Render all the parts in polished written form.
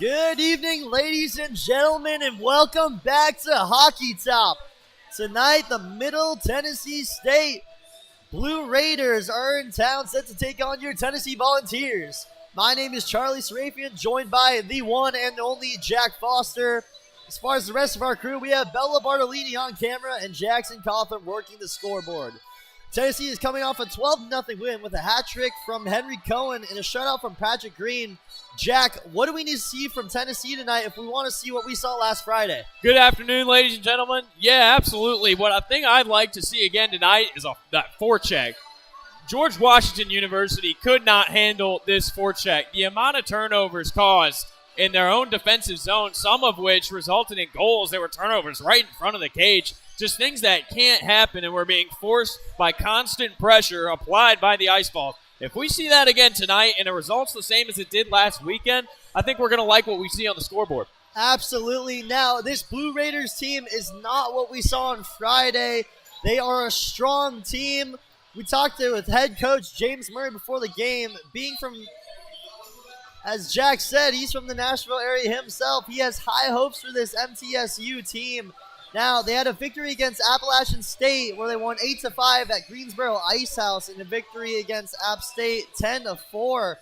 Good evening, ladies and gentlemen, and welcome back to Hockey Top. Tonight, the Middle Tennessee State Blue Raiders are in town set to take on your Tennessee Volunteers. My name is Charlie Serafian, joined by the one and only Jack Foster. As far as the rest of our crew, we have Bella Bartolini on camera and Jackson Cawthon working the scoreboard. Tennessee is coming off a 12-0 win with a hat trick from Henry Cohen and a shutout from Patrick Green. Jack, what do we need to see from Tennessee tonight if we want to see what we saw last Friday? Good afternoon, ladies and gentlemen. Yeah, absolutely. What I think I'd like to see again tonight is that forecheck. George Washington University could not handle this forecheck. The amount of turnovers caused in their own defensive zone, some of which resulted in goals that were turnovers right in front of the cage. Just things that can't happen, and we're being forced by constant pressure applied by the ice ball. If we see that again tonight and it results the same as it did last weekend, I think we're going to like what we see on the scoreboard. Absolutely. Now, this Blue Raiders team is not what we saw on Friday. They are a strong team. We talked with head coach James Murray before the game. Being from, as Jack said, he's from the Nashville area himself. He has high hopes for this MTSU team. Now, they had a victory against Appalachian State where they won 8-5 at Greensboro Ice House, and a victory against App State 10-4.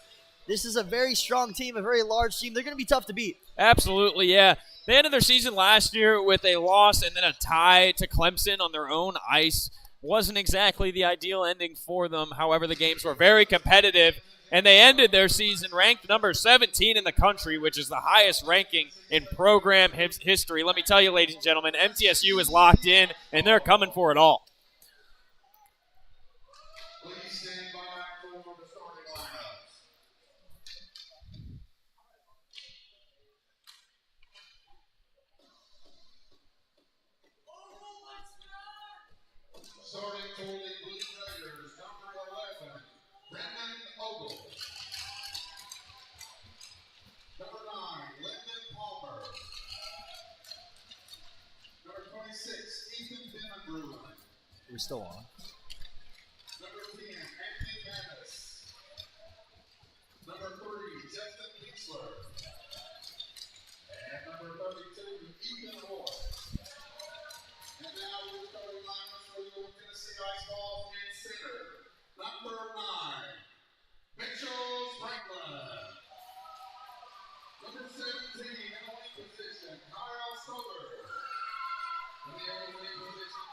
This is a very strong team, a very large team. They're going to be tough to beat. Absolutely, yeah. They ended their season last year with a loss and then a tie to Clemson on their own ice. Wasn't exactly the ideal ending for them. However, the games were very competitive, and they ended their season ranked number 17 in the country, which is the highest ranking in program history. Let me tell you, ladies and gentlemen, MTSU is locked in, and they're coming for it all. Please stand by for the starting lineups. Starting for the Blue Raiders, number 11, Brendan Ogle. Number 9, Lyndon Palmer. Number 26, Ethan Denenbruin. We're still on. Number 10, Anthony Manis. Number 3, Justin Kiesler. And number 32, Ethan Moore. And now we're starting lineups for the Tennessee Ice Balls in center. Number 9, Mitchell Franklin. Number 17 in the wing position, Kyle Sober. In the other wing position,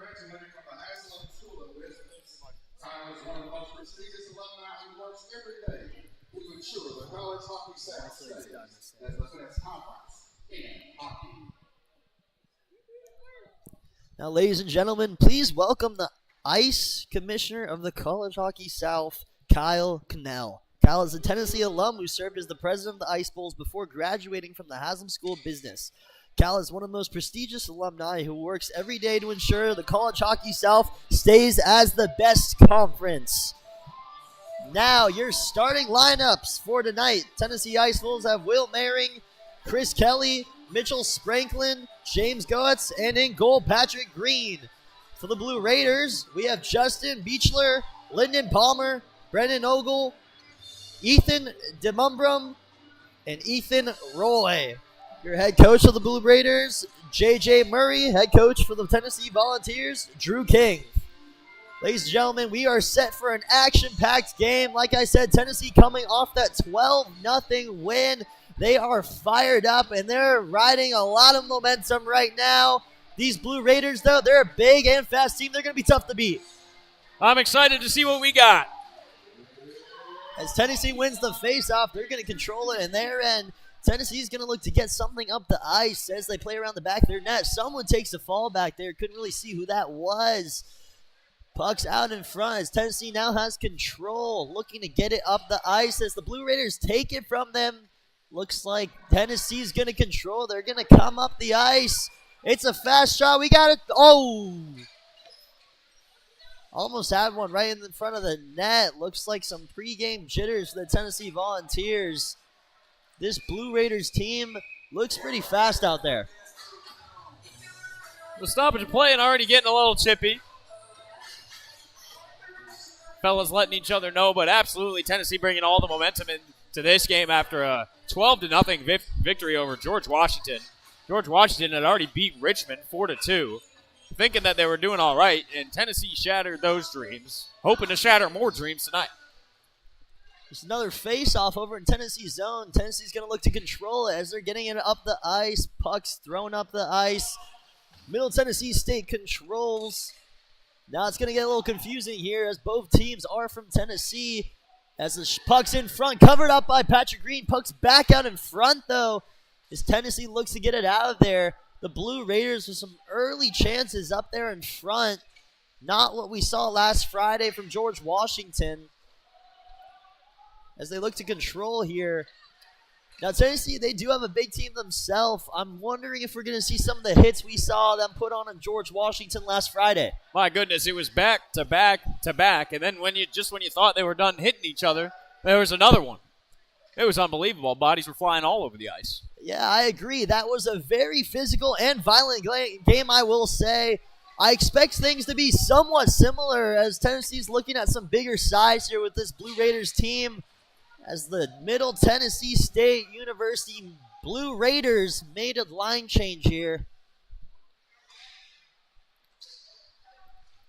graduating from the Haslam School of Business. Tyler is one of the most prestigious alumni who works every day to ensure the college hockey staff stays as the best conference in hockey. Now, ladies and gentlemen, please welcome the Ice Commissioner of the College Hockey South, Kyle Cannell. Kyle is a Tennessee alum who served as the president of the Ice Bulls before graduating from the Haslam School of Business. Kyle is one of the most prestigious alumni who works every day to ensure the College Hockey South stays as the best conference. Now, your starting lineups for tonight. Tennessee Ice Bulls have Will Maring, Chris Kelly, Mitchell Spranklin, James Goetz, and in goal, Patrick Green. For the Blue Raiders, we have Justin Beechler, Lyndon Palmer, Brendan Ogle, Ethan DeMumbrum, and Ethan Roy. Your head coach of the Blue Raiders, J.J. Murray. Head coach for the Tennessee Volunteers, Drew King. Ladies and gentlemen, we are set for an action-packed game. Like I said, Tennessee coming off that 12-0 win. They are fired up, and they're riding a lot of momentum right now. These Blue Raiders, though, they're a big and fast team. They're going to be tough to beat. I'm excited to see what we got. As Tennessee wins the face-off, they're going to control it in their end. Tennessee's going to look to get something up the ice as they play around the back of their net. Someone takes a fall back there. Couldn't really see who that was. Puck's out in front as Tennessee now has control, looking to get it up the ice as the Blue Raiders take it from them. Looks like Tennessee's going to control. They're going to come up the ice. It's a fast shot. We got it. Oh! Almost had one right in front of the net. Looks like some pregame jitters for the Tennessee Volunteers. This Blue Raiders team looks pretty fast out there. The stoppage of play and already getting a little chippy. Fellas letting each other know, but absolutely Tennessee bringing all the momentum into this game after a 12-0 victory over George Washington. George Washington had already beat Richmond 4-2, thinking that they were doing all right, and Tennessee shattered those dreams, hoping to shatter more dreams tonight. There's another face-off over in Tennessee's zone. Tennessee's going to look to control it as they're getting it up the ice. Puck's thrown up the ice. Middle Tennessee State controls. Now it's going to get a little confusing here as both teams are from Tennessee. As the puck's in front, covered up by Patrick Green. Puck's back out in front, though, as Tennessee looks to get it out of there. The Blue Raiders with some early chances up there in front. Not what we saw last Friday from George Washington. As they look to control here. Now, Tennessee, they do have a big team themselves. I'm wondering if we're going to see some of the hits we saw them put on George Washington last Friday. My goodness, it was back to back to back, and then when you thought they were done hitting each other, there was another one. It was unbelievable. Bodies were flying all over the ice. Yeah, I agree. That was a very physical and violent game, I will say. I expect things to be somewhat similar as Tennessee's looking at some bigger size here with this Blue Raiders team. As the Middle Tennessee State University Blue Raiders made a line change here.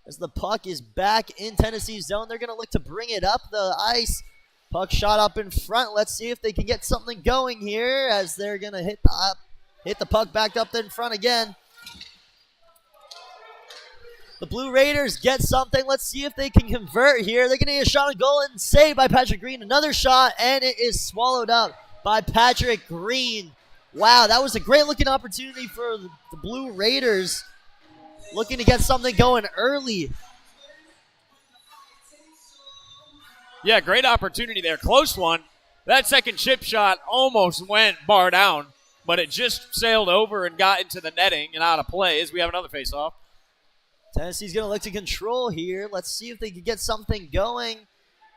As the puck is back in Tennessee's zone, they're going to look to bring it up the ice. Puck shot up in front. Let's see if they can get something going here as they're going to hit the puck back up in front again. The Blue Raiders get something. Let's see if they can convert here. They're going to get a shot on goal and saved by Patrick Green. Another shot, and it is swallowed up by Patrick Green. Wow, that was a great-looking opportunity for the Blue Raiders. Looking to get something going early. Yeah, great opportunity there. Close one. That second chip shot almost went bar down, but it just sailed over and got into the netting and out of play as we have another face-off. Tennessee's going to look to control here. Let's see if they can get something going.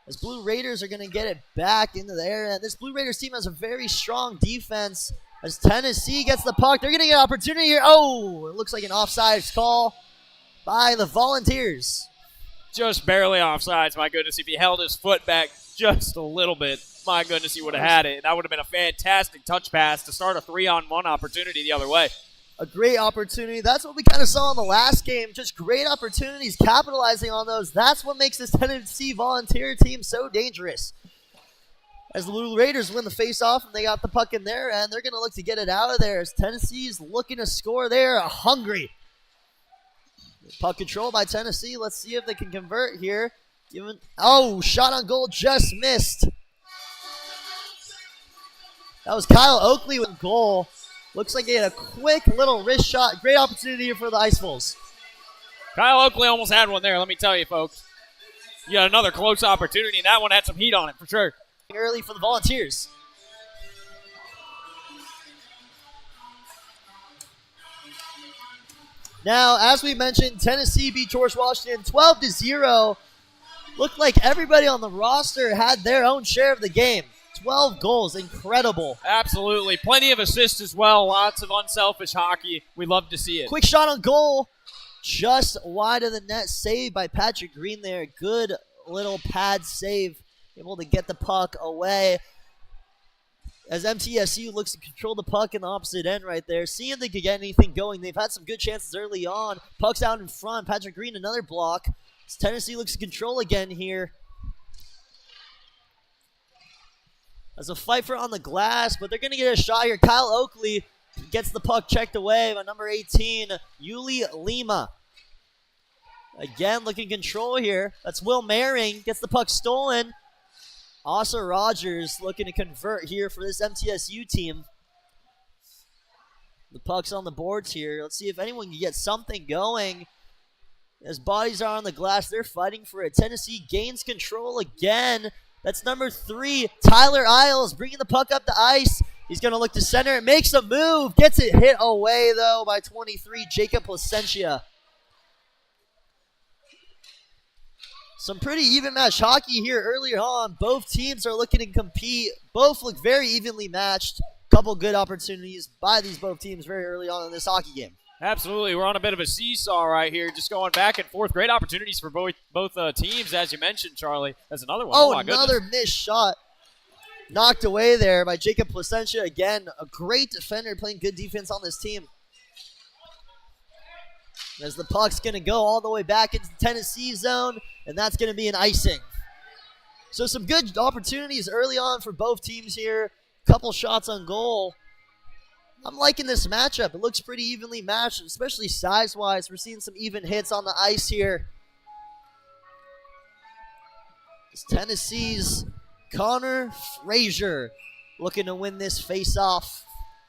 As Blue Raiders are going to get it back into the area. This Blue Raiders team has a very strong defense. As Tennessee gets the puck, they're going to get an opportunity here. Oh, it looks like an offsides call by the Volunteers. Just barely offsides, my goodness. If he held his foot back just a little bit, my goodness, he would have had it. That would have been a fantastic touch pass to start a 3-on-1 opportunity the other way. A great opportunity. That's what we kind of saw in the last game. Just great opportunities, capitalizing on those. That's what makes this Tennessee Volunteer team so dangerous. As the Blue Raiders win the face-off and they got the puck in there, and they're going to look to get it out of there as Tennessee's looking to score. They're hungry. Puck control by Tennessee. Let's see if they can convert here. Shot on goal just missed. That was Kyle Oakley with goal. Looks like he had a quick little wrist shot. Great opportunity here for the Ice Wolves. Kyle Oakley almost had one there, let me tell you, folks. You got another close opportunity, and that one had some heat on it for sure. Early for the Volunteers. Now, as we mentioned, Tennessee beat George Washington 12-0. Looked like everybody on the roster had their own share of the game. 12 goals, incredible. Absolutely. Plenty of assists as well. Lots of unselfish hockey. We love to see it. Quick shot on goal. Just wide of the net. Saved by Patrick Green there. Good little pad save. Able to get the puck away. As MTSU looks to control the puck in the opposite end right there. Seeing if they could get anything going. They've had some good chances early on. Puck's out in front. Patrick Green, another block. As Tennessee looks to control again here. As a fight for it on the glass, but they're going to get a shot here. Kyle Oakley gets the puck checked away by number 18, Yuli Lima. Again, looking control here. That's Will Maring. Gets the puck stolen. Asa Rogers looking to convert here for this MTSU team. The puck's on the boards here. Let's see if anyone can get something going. As bodies are on the glass, they're fighting for it. Tennessee gains control again. That's number 3, Tyler Isles, bringing the puck up the ice. He's going to look to center. It makes a move. Gets it hit away, though, by 23, Jacob Placentia. Some pretty even match hockey here earlier on. Both teams are looking to compete. Both look very evenly matched. Couple good opportunities by these both teams very early on in this hockey game. Absolutely. We're on a bit of a seesaw right here, just going back and forth. Great opportunities for both teams, as you mentioned, Charlie. That's another one. Oh, my another goodness. missed shot. Knocked away there by Jacob Placentia. Again, a great defender playing good defense on this team. As the puck's going to go all the way back into the Tennessee zone, and that's going to be an icing. So some good opportunities early on for both teams here. Couple shots on goal. I'm liking this matchup. It looks pretty evenly matched, especially size-wise. We're seeing some even hits on the ice here. It's Tennessee's Connor Frazier looking to win this face-off.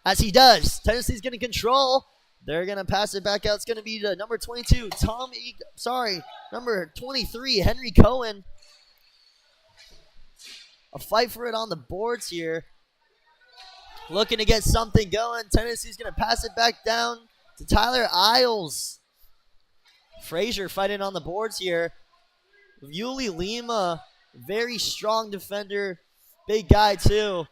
As he does, Tennessee's going to control. They're going to pass it back out. It's going to be to number 22, number 23, Henry Cohen. A fight for it on the boards here. Looking to get something going. Tennessee's going to pass it back down to Tyler Isles. Frazier fighting on the boards here. Yuli Lima, very strong defender. Big guy, too.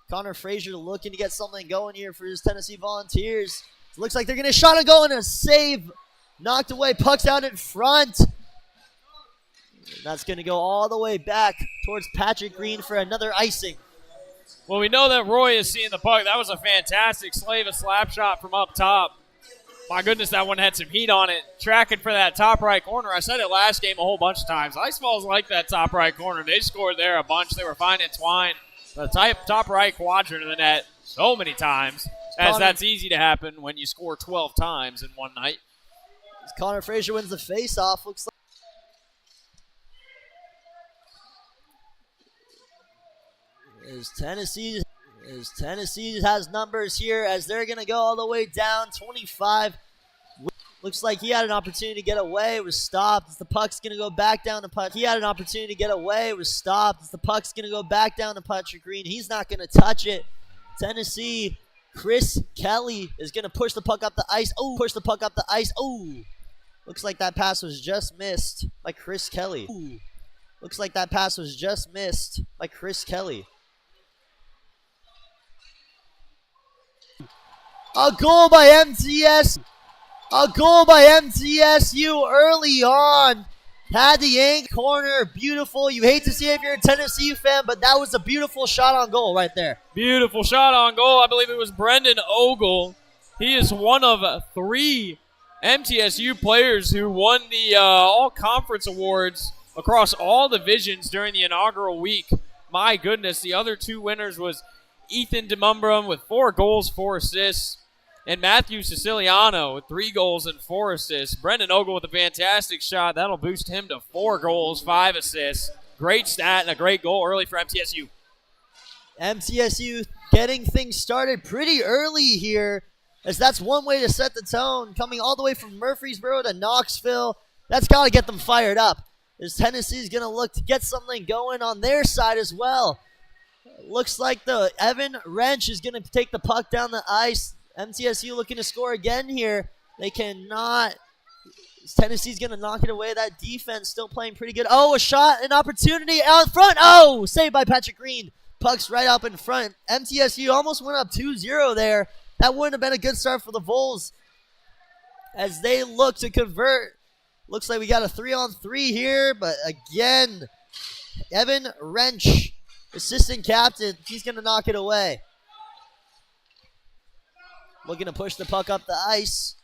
Connor Frazier looking to get something going here for his Tennessee Volunteers. It looks like they're going to shot and go and a save. Knocked away. Puck's out in front. That's going to go all the way back towards Patrick Green for another icing. Well, we know that Roy is seeing the puck. That was a fantastic slap shot from up top. My goodness, that one had some heat on it. Tracking for that top right corner. I said it last game a whole bunch of times. Ice Balls like that top right corner. They scored there a bunch. They were finding Twine. The top right quadrant of the net so many times, as that's easy to happen when you score 12 times in one night. As Connor Frazier wins the face-off. Looks like Tennessee has numbers here as they're going to go all the way down. 25. Looks like he had an opportunity to get away. It was stopped. As the puck's going to go back down to Patrick. He had an opportunity to get away. It was stopped. As the puck's going to go back down to Patrick Green. He's not going to touch it. Tennessee, Chris Kelly is going to push the puck up the ice. Oh, push the puck up the ice. Oh, looks like that pass was just missed by Chris Kelly. Ooh. Looks like that pass was just missed by Chris Kelly. A goal by MTS. A goal by MTSU early on. Had the angle corner. Beautiful. You hate to see it if you're a Tennessee fan, but that was a beautiful shot on goal right there. Beautiful shot on goal. I believe it was Brendan Ogle. He is one of 3 MTSU players who won the all-conference awards across all divisions during the inaugural week. My goodness, the other 2 winners was Ethan DeMumbrum with 4 goals, 4 assists. And Matthew Siciliano with 3 goals and 4 assists. Brendan Ogle with a fantastic shot. That'll boost him to 4 goals, 5 assists. Great stat and a great goal early for MTSU. MTSU getting things started pretty early here, as that's one way to set the tone. Coming all the way from Murfreesboro to Knoxville, that's got to get them fired up, as Tennessee's going to look to get something going on their side as well. Looks like the Evan Wrench is going to take the puck down the ice. MTSU looking to score again here. They cannot. Tennessee's going to knock it away. That defense still playing pretty good. Oh, a shot, an opportunity out front. Oh, saved by Patrick Green. Puck's right up in front. MTSU almost went up 2-0 there. That wouldn't have been a good start for the Vols as they look to convert. Looks like we got a 3-on-3 here, but again, Evan Wrench, assistant captain, he's going to knock it away. Looking to push the puck up the ice.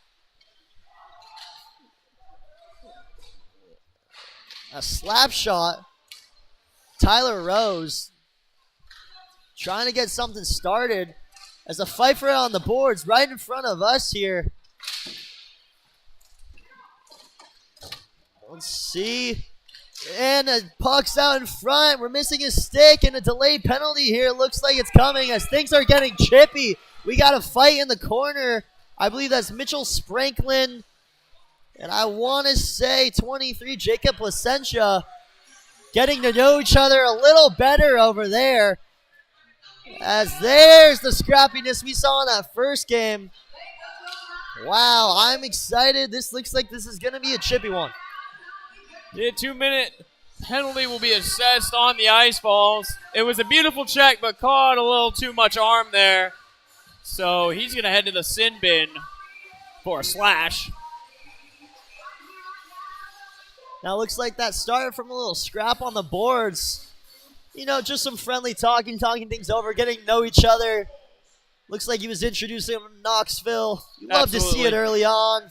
A slap shot. Tyler Rose trying to get something started as a fight for it on the boards right in front of us here. Let's see. And the puck's out in front. We're missing a stick and a delayed penalty here. Looks like it's coming as things are getting chippy. We got a fight in the corner. I believe that's Mitchell Spranklin. And I want to say 23, Jacob Placentia, getting to know each other a little better over there. As there's the scrappiness we saw in that first game. Wow, I'm excited. This looks like this is going to be a chippy one. The 2-minute penalty will be assessed on the ice balls. It was a beautiful check, but caught a little too much arm there. So he's going to head to the sin bin for a slash. Now it looks like that started from a little scrap on the boards. You know, just some friendly talking things over, getting to know each other. Looks like he was introducing him to Knoxville. You love to see it early on.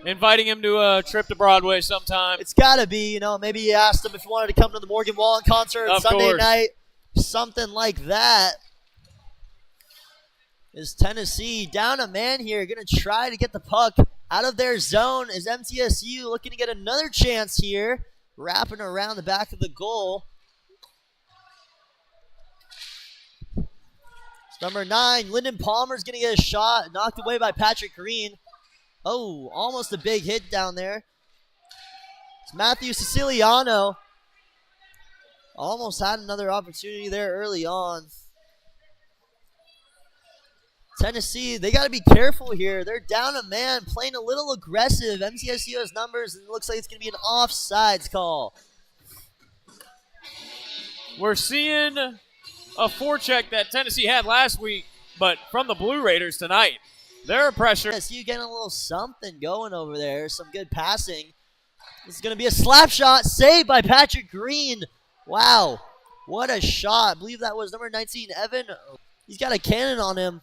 Inviting him to a trip to Broadway sometime. It's got to be, you know, maybe he asked him if he wanted to come to the Morgan Wallen concert Sunday night. Something like that. Is Tennessee down a man here, going to try to get the puck out of their zone. Is MTSU looking to get another chance here, wrapping around the back of the goal. Number 9, Lyndon Palmer's going to get a shot, knocked away by Patrick Green. Oh, almost a big hit down there. It's Matthew Siciliano. Almost had another opportunity there early on. Tennessee, they got to be careful here. They're down a man, playing a little aggressive. MTSU has numbers, and it looks like it's going to be an offsides call. We're seeing a forecheck that Tennessee had last week, but from the Blue Raiders tonight. They're pressure. TSU getting a little something going over there. Some good passing. This is going to be a slap shot, saved by Patrick Green. Wow, what a shot. I believe that was number 19, Evan. He's got a cannon on him.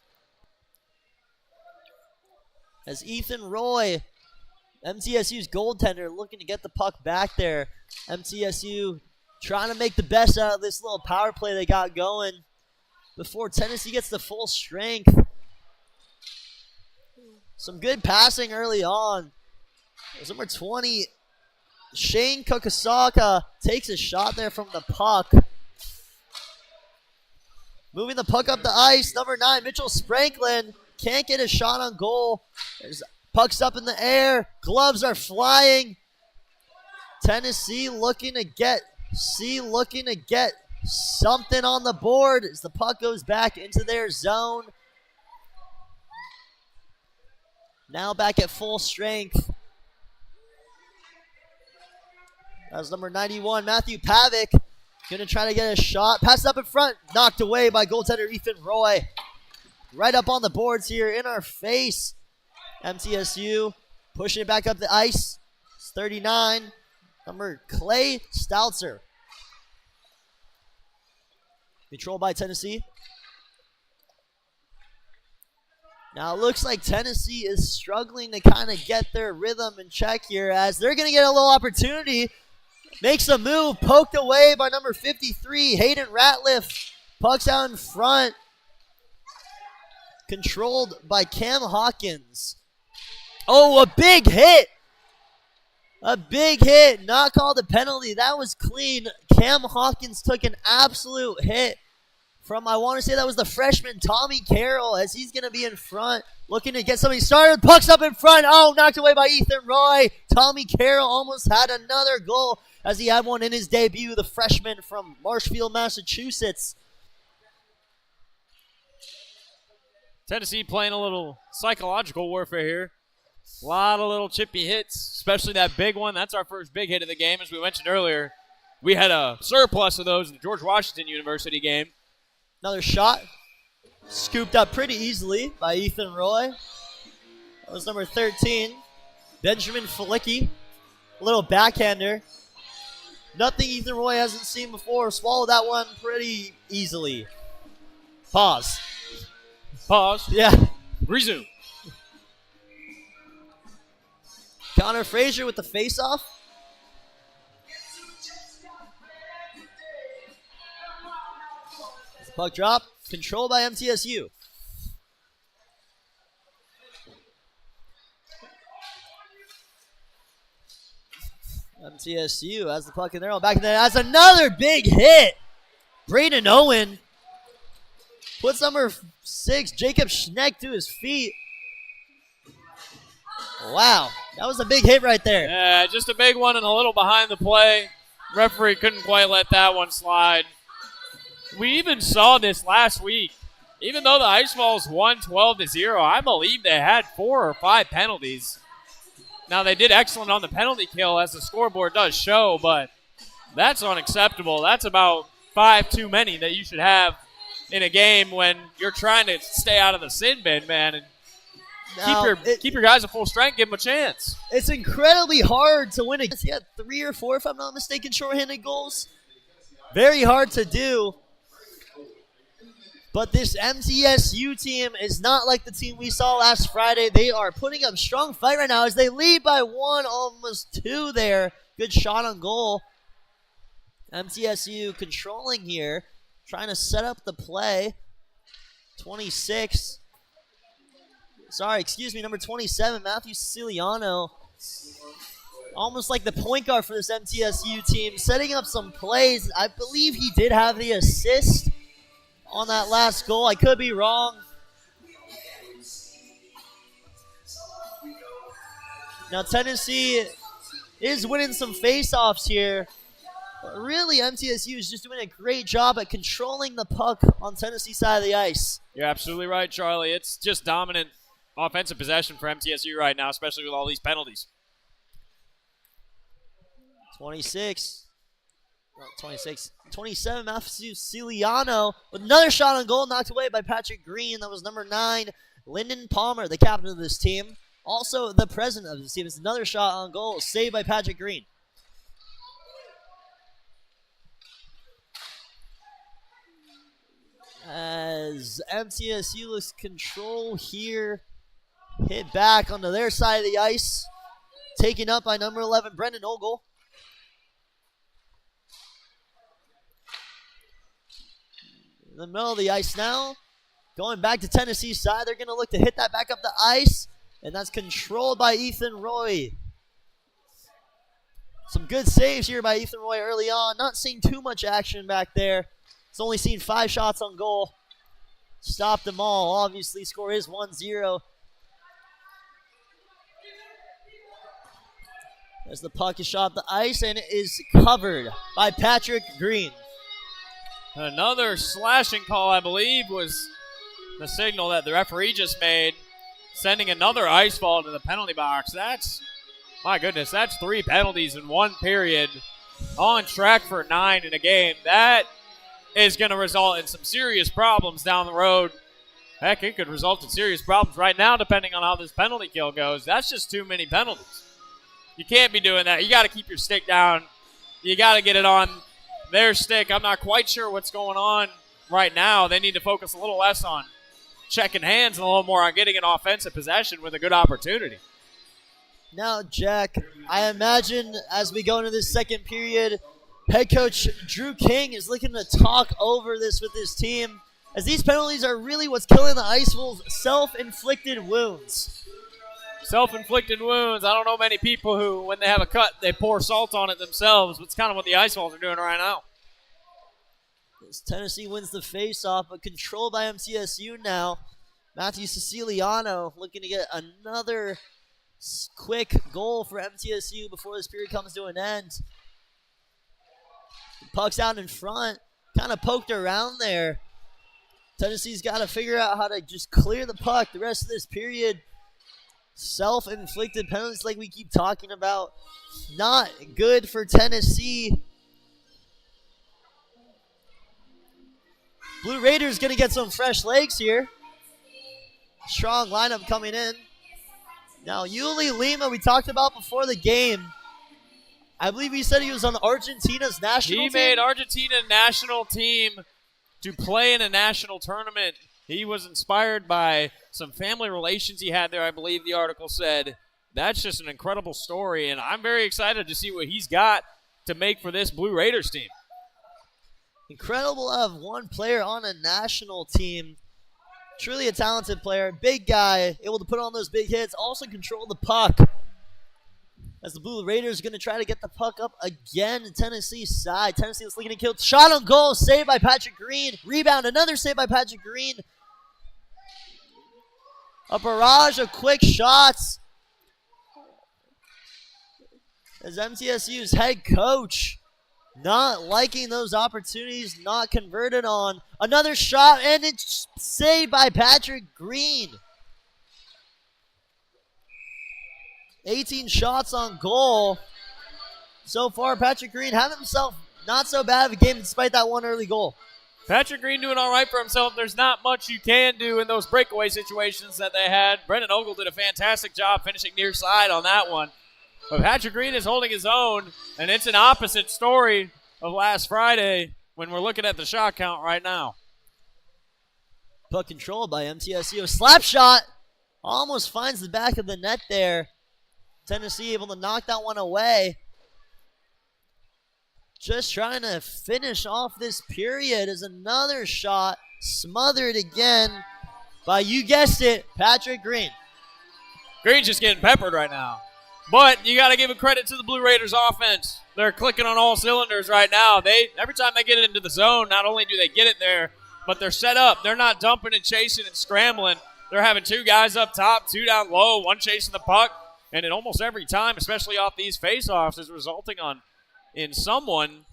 As Ethan Roy, MTSU's goaltender, looking to get the puck back there. MTSU trying to make the best out of this little power play they got going before Tennessee gets the full strength. Some good passing early on. There's number 20, Shane Kokosaka, takes a shot there from the puck. Moving the puck up the ice, number 9, Mitchell Spranklin. Can't get a shot on goal. There's pucks up in the air. Gloves are flying. Tennessee looking to get something on the board as the puck goes back into their zone. Now back at full strength. That was number 91, Matthew Pavic. Going to try to get a shot. Pass up in front. Knocked away by goaltender Ethan Roy. Right up on the boards here in our face. MTSU pushing it back up the ice. It's 39, number Clay Stoutzer. Controlled by Tennessee. Now it looks like Tennessee is struggling to kind of get their rhythm in check here as they're going to get a little opportunity. Makes a move, poked away by number 53, Hayden Ratliff. Puck's out in front. controlled by Cam Hawkins. Oh, a big hit. A big hit, not called a penalty. That was clean. Cam Hawkins took an absolute hit from, I want to say that was the freshman Tommy Carroll, as he's going to be in front, looking to get something started. Puck's up in front. Oh, knocked away by Ethan Roy. Tommy Carroll almost had another goal as he had one in his debut, the freshman from Marshfield, Massachusetts. Tennessee playing a little psychological warfare here. A lot of little chippy hits, especially that big one. That's our first big hit of the game, as we mentioned earlier. We had a surplus of those in the George Washington University game. Another shot. Scooped up pretty easily by Ethan Roy. That was number 13. Benjamin Felicki. A little backhander. Nothing Ethan Roy hasn't seen before. Swallowed that one pretty easily. Pause. Yeah. Resume. Connor Frazier with the face-off. Puck drop. Controlled by MTSU. MTSU has the puck in their own back in there. That's another big hit. Braden Owen puts number 6, Jacob Schneck, to his feet. Wow, that was a big hit right there. Yeah, just a big one and a little behind the play. Referee couldn't quite let that one slide. We even saw this last week. Even though the Ice Vols won 12-0, I believe they had 4 or 5 penalties. Now, they did excellent on the penalty kill, as the scoreboard does show, but that's unacceptable. That's about 5 too many that you should have in a game when you're trying to stay out of the sin bin, man, and keep your guys at full strength, give them a chance. It's incredibly hard to win. He had 3 or 4, if I'm not mistaken, shorthanded goals. Very hard to do. But this MTSU team is not like the team we saw last Friday. They are putting up strong fight right now as they lead by 1, almost 2 there. Good shot on goal. MTSU controlling here, trying to set up the play. 26. Number 27, Matthew Siciliano. Almost like the point guard for this MTSU team, setting up some plays. I believe he did have the assist on that last goal. I could be wrong. Now Tennessee is winning some face-offs here. But really, MTSU is just doing a great job at controlling the puck on Tennessee's side of the ice. You're absolutely right, Charlie. It's just dominant offensive possession for MTSU right now, especially with all these penalties. 27, Matthew Siciliano with another shot on goal, knocked away by Patrick Green. That was number 9, Lyndon Palmer, the captain of this team. Also the president of this team. It's another shot on goal, saved by Patrick Green. As MTSU loses control here, hit back onto their side of the ice, taken up by number 11, Brendan Ogle. In the middle of the ice now, going back to Tennessee's side. They're going to look to hit that back up the ice, and that's controlled by Ethan Roy. Some good saves here by Ethan Roy early on. Not seeing too much action back there. He's only seen 5 shots on goal. Stopped them all. Obviously, score is 1-0. As the puck is shot at the ice, and it is covered by Patrick Green. Another slashing call, I believe, was the signal that the referee just made, sending another ice ball to the penalty box. My goodness, that's 3 penalties in 1 period. On track for 9 in a game. That is going to result in some serious problems down the road. Heck, it could result in serious problems right now, depending on how this penalty kill goes. That's just too many penalties. You can't be doing that. You got to keep your stick down. You got to get it on their stick. I'm not quite sure what's going on right now. They need to focus a little less on checking hands and a little more on getting an offensive possession with a good opportunity. Now, Jack, I imagine as we go into this second period, head coach Drew King is looking to talk over this with his team. as these penalties are really what's killing the Ice Wolves' self-inflicted wounds. Self-inflicted wounds. I don't know many people who, when they have a cut, they pour salt on it themselves. But it's kind of what the Ice Wolves are doing right now. As Tennessee wins the face-off, but controlled by MTSU now. Matthew Siciliano looking to get another quick goal for MTSU before this period comes to an end. The puck's out in front, kind of poked around there. Tennessee's got to figure out how to just clear the puck the rest of this period. Self-inflicted penalties like we keep talking about. Not good for Tennessee. Blue Raiders going to get some fresh legs here. Strong lineup coming in. Now, Yuli Lima, we talked about before the game. I believe he said he was on Argentina's national team. He made Argentina national team to play in a national tournament. He was inspired by some family relations he had there, I believe the article said. That's just an incredible story, and I'm very excited to see what he's got to make for this Blue Raiders team. Incredible to have one player on a national team. Truly a talented player. Big guy, able to put on those big hits. Also control the puck. As the Blue Raiders are going to try to get the puck up again in Tennessee's side. Tennessee was looking to kill. Shot on goal. Saved by Patrick Green. Rebound. Another save by Patrick Green. A barrage of quick shots. As MTSU's head coach not liking those opportunities, not converted on. Another shot, and it's saved by Patrick Green. 18 shots on goal. So far, Patrick Green having himself not so bad of a game despite that one early goal. Patrick Green doing all right for himself. There's not much you can do in those breakaway situations that they had. Brendan Ogle did a fantastic job finishing near side on that one. But Patrick Green is holding his own, and it's an opposite story of last Friday when we're looking at the shot count right now. Puck controlled by MTSU. Slap shot almost finds the back of the net there. Tennessee able to knock that one away. Just trying to finish off this period as another shot smothered again by, you guessed it, Patrick Green. Green's just getting peppered right now. But you got to give a credit to the Blue Raiders offense. They're clicking on all cylinders right now. Every time they get it into the zone, not only do they get it there, but they're set up. They're not dumping and chasing and scrambling. They're having two guys up top, two down low, one chasing the puck. And in almost every time, especially off these faceoffs, is resulting in someone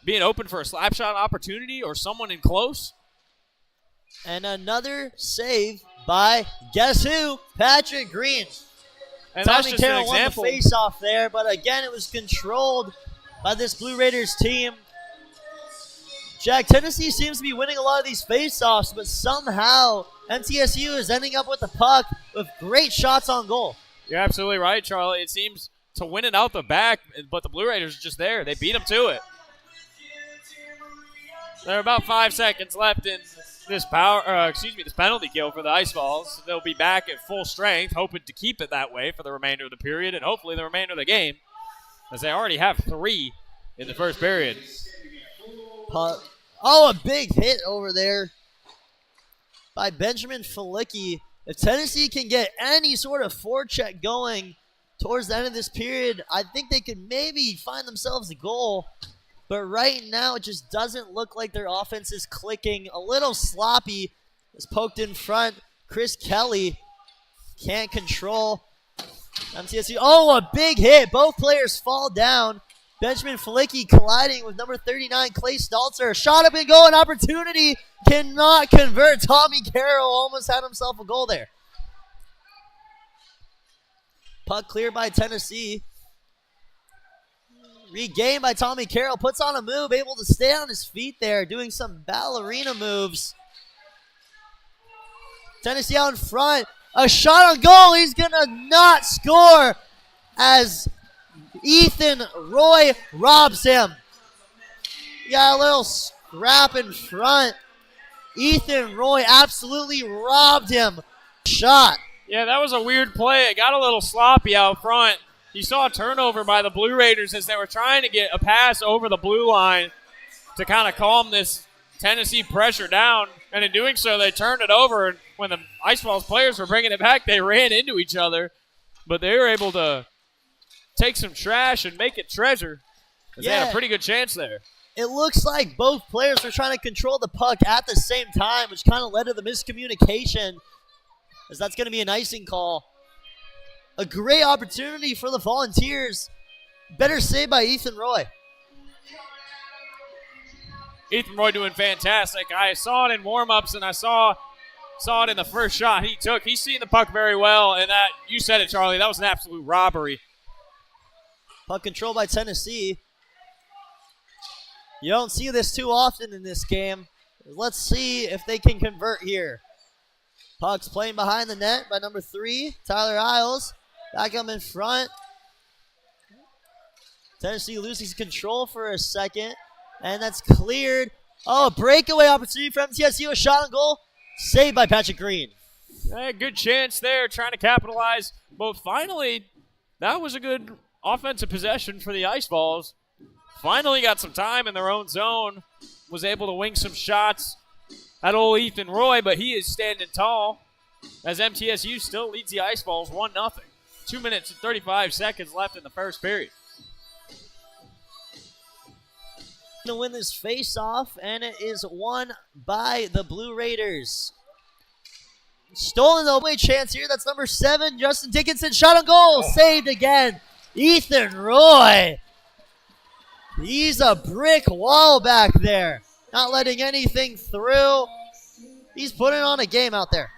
being open for a slap shot opportunity or someone in close. And another save by, guess who? Patrick Green. And that's Tommy just Carroll an won the example. face-off there, but again, it was controlled by this Blue Raiders team. Jack, Tennessee seems to be winning a lot of these face-offs, but somehow MTSU is ending up with the puck with great shots on goal. You're absolutely right, Charlie. It seems to win it out the back, but the Blue Raiders are just there. They beat them to it. There are about 5 seconds left in this this penalty kill for the Ice Balls. They'll be back at full strength, hoping to keep it that way for the remainder of the period and hopefully the remainder of the game, as they already have 3 in the first period. A big hit over there by Benjamin Felicki. If Tennessee can get any sort of forecheck going towards the end of this period, I think they could maybe find themselves a goal. But right now, it just doesn't look like their offense is clicking. A little sloppy. It's poked in front. Chris Kelly can't control. MTSU. Oh, a big hit. Both players fall down. Benjamin Felicki colliding with number 39, Clay Staltzer. Shot up and goal. An opportunity. Cannot convert. Tommy Carroll almost had himself a goal there. Puck cleared by Tennessee. Regained by Tommy Carroll. Puts on a move. Able to stay on his feet there. Doing some ballerina moves. Tennessee out in front. A shot on goal. He's going to not score as Ethan Roy robs him. Got a little scrap in front. Ethan Roy absolutely robbed him. Shot. Yeah, that was a weird play. It got a little sloppy out front. You saw a turnover by the Blue Raiders as they were trying to get a pass over the blue line to kind of calm this Tennessee pressure down. And in doing so, they turned it over. And when the Ice Balls players were bringing it back, they ran into each other. But they were able to take some trash and make it treasure. They had a pretty good chance there. It looks like both players were trying to control the puck at the same time, which kind of led to the miscommunication, as that's going to be an icing call. A great opportunity for the Volunteers. Better save by Ethan Roy. Ethan Roy doing fantastic. I saw it in warm-ups, and I saw it in the first shot he took. He's seen the puck very well, and that, you said it, Charlie, that was an absolute robbery. Puck control by Tennessee. You don't see this too often in this game. Let's see if they can convert here. Puck's playing behind the net by number 3, Tyler Isles. Back up in front. Tennessee loses control for a second. And that's cleared. Oh, a breakaway opportunity for MTSU. A shot on goal. Saved by Patrick Green. Good chance there, trying to capitalize. But finally, that was a good offensive possession for the Ice Balls. Finally got some time in their own zone. Was able to wing some shots at old Ethan Roy, but he is standing tall as MTSU still leads the Ice Balls 1-0. 2 minutes and 35 seconds left in the first period. To win this face-off, and it is won by the Blue Raiders. Stolen away chance here. That's number 7, Justin Dickinson. Shot on goal. Saved again. Ethan Roy. He's a brick wall back there. Not letting anything through. He's putting on a game out there.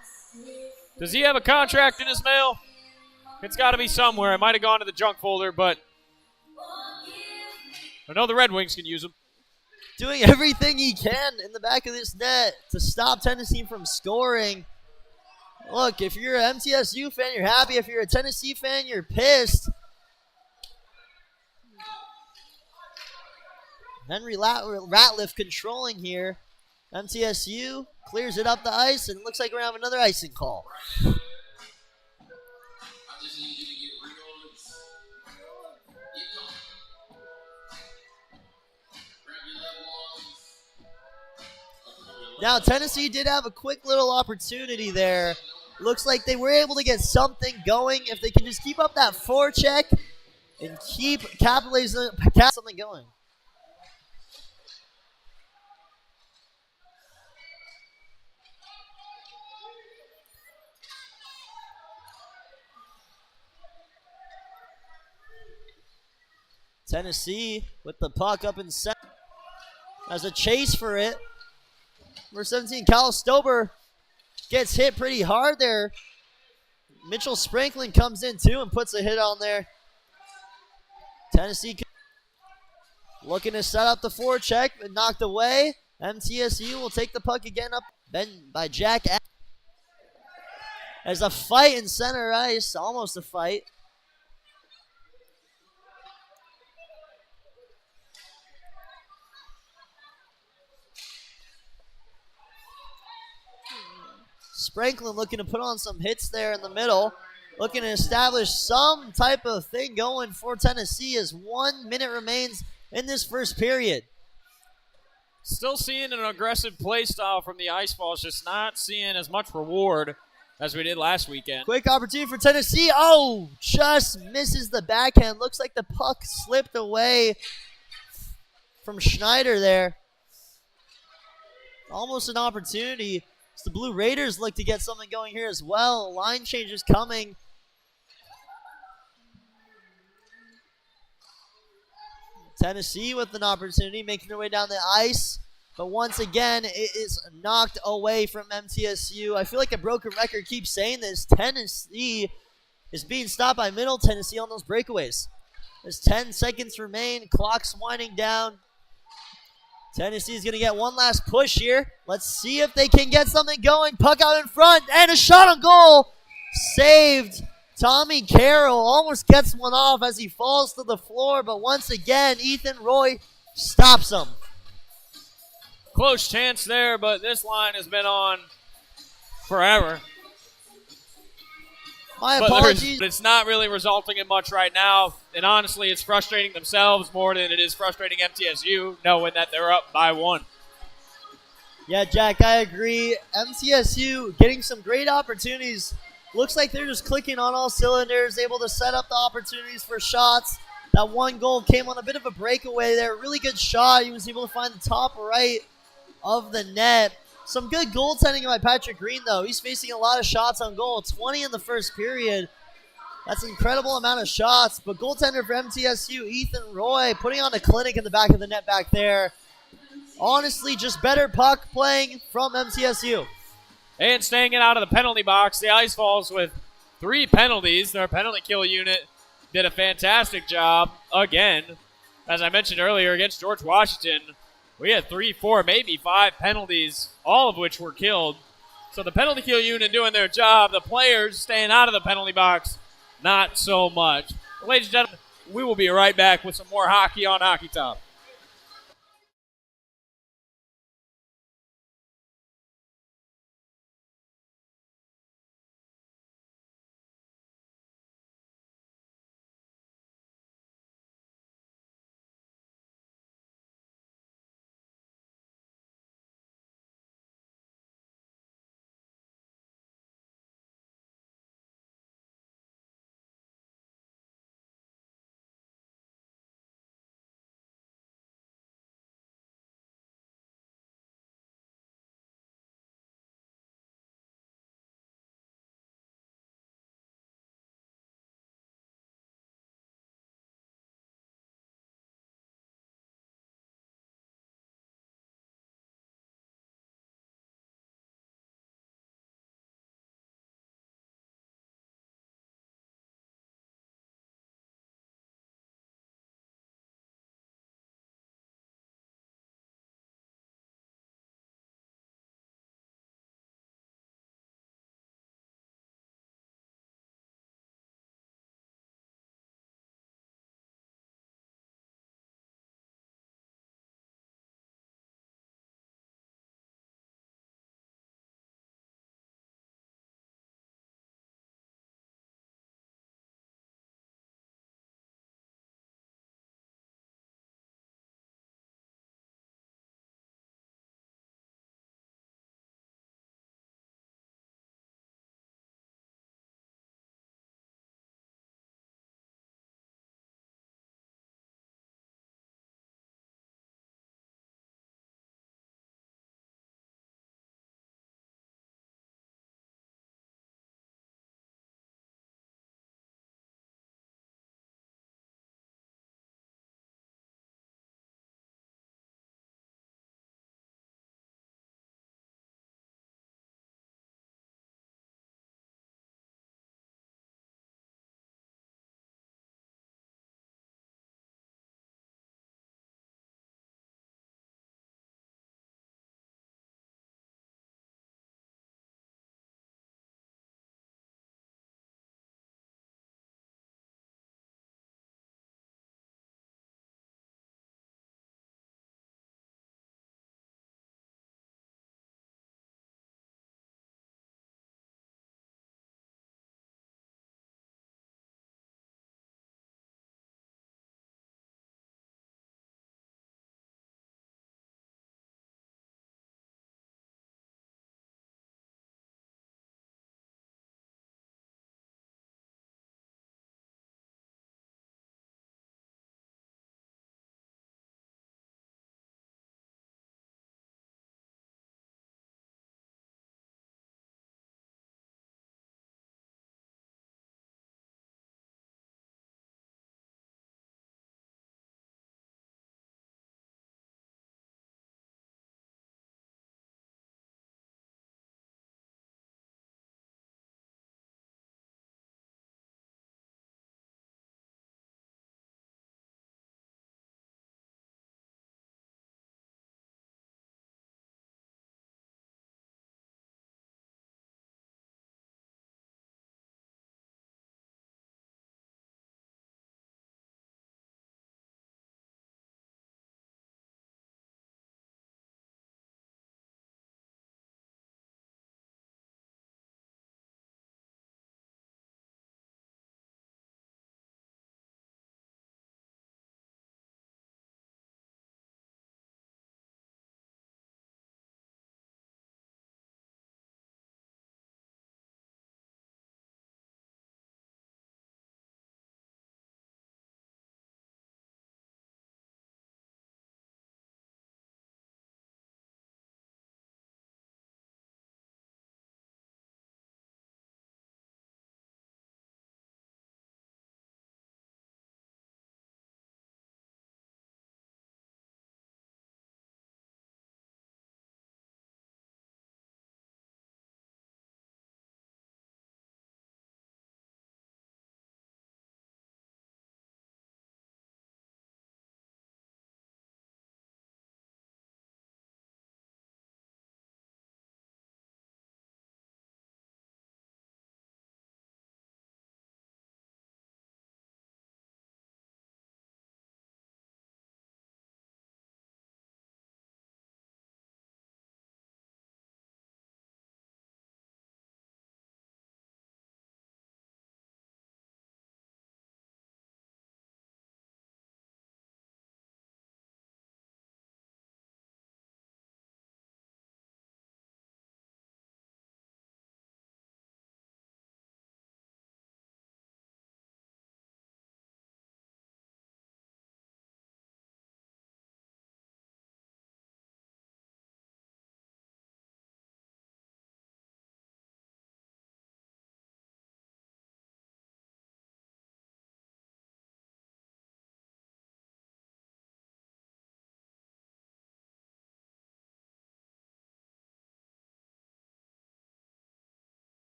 Does he have a contract in his mail? It's got to be somewhere. It might have gone to the junk folder, but I know the Red Wings can use him. Doing everything he can in the back of this net to stop Tennessee from scoring. Look, if you're an MTSU fan, you're happy. If you're a Tennessee fan, you're pissed. Henry Ratliff controlling here. MTSU clears it up the ice, and it looks like we're going to have another icing call. Now, Tennessee did have a quick little opportunity there. Looks like they were able to get something going. If they can just keep up that forecheck and keep capitalizing something going. Tennessee with the puck up in center. As a chase for it. Number 17, Kyle Stober gets hit pretty hard there. Mitchell Sprankling comes in too and puts a hit on there. Tennessee looking to set up the forecheck, but knocked away. MTSU will take the puck again up, then by Jack. There's a fight in center ice, almost a fight. Sprankling looking to put on some hits there in the middle. Looking to establish some type of thing going for Tennessee as 1 minute remains in this first period. Still seeing an aggressive play style from the Ice Balls, just not seeing as much reward as we did last weekend. Quick opportunity for Tennessee. Oh, just misses the backhand. Looks like the puck slipped away from Schneider there. Almost an opportunity. The Blue Raiders look to get something going here as well. Line changes coming. Tennessee with an opportunity, making their way down the ice. But once again, it is knocked away from MTSU. I feel like a broken record keeps saying this. Tennessee is being stopped by Middle Tennessee on those breakaways. There's 10 seconds remain. Clock's winding down. Tennessee is going to get one last push here. Let's see if they can get something going. Puck out in front, and a shot on goal. Saved. Tommy Carroll almost gets one off as he falls to the floor, but once again, Ethan Roy stops him. Close chance there, but this line has been on forever. My apologies. But it's not really resulting in much right now. And honestly, it's frustrating themselves more than it is frustrating MTSU, knowing that they're up by 1. Yeah, Jack, I agree. MTSU getting some great opportunities. Looks like they're just clicking on all cylinders, able to set up the opportunities for shots. That one goal came on a bit of a breakaway there. Really good shot. He was able to find the top right of the net. Some good goaltending by Patrick Green, though. He's facing a lot of shots on goal. 20 in the first period. That's an incredible amount of shots. But goaltender for MTSU, Ethan Roy, putting on a clinic in the back of the net back there. Honestly, just better puck playing from MTSU. And staying it out of the penalty box, the Ice Falls with 3 penalties. Their penalty kill unit did a fantastic job again. As I mentioned earlier, against George Washington, we had 3, 4, maybe 5 penalties, all of which were killed. So the penalty kill unit doing their job. The players staying out of the penalty box, not so much. Ladies and gentlemen, we will be right back with some more hockey on Hockey Top.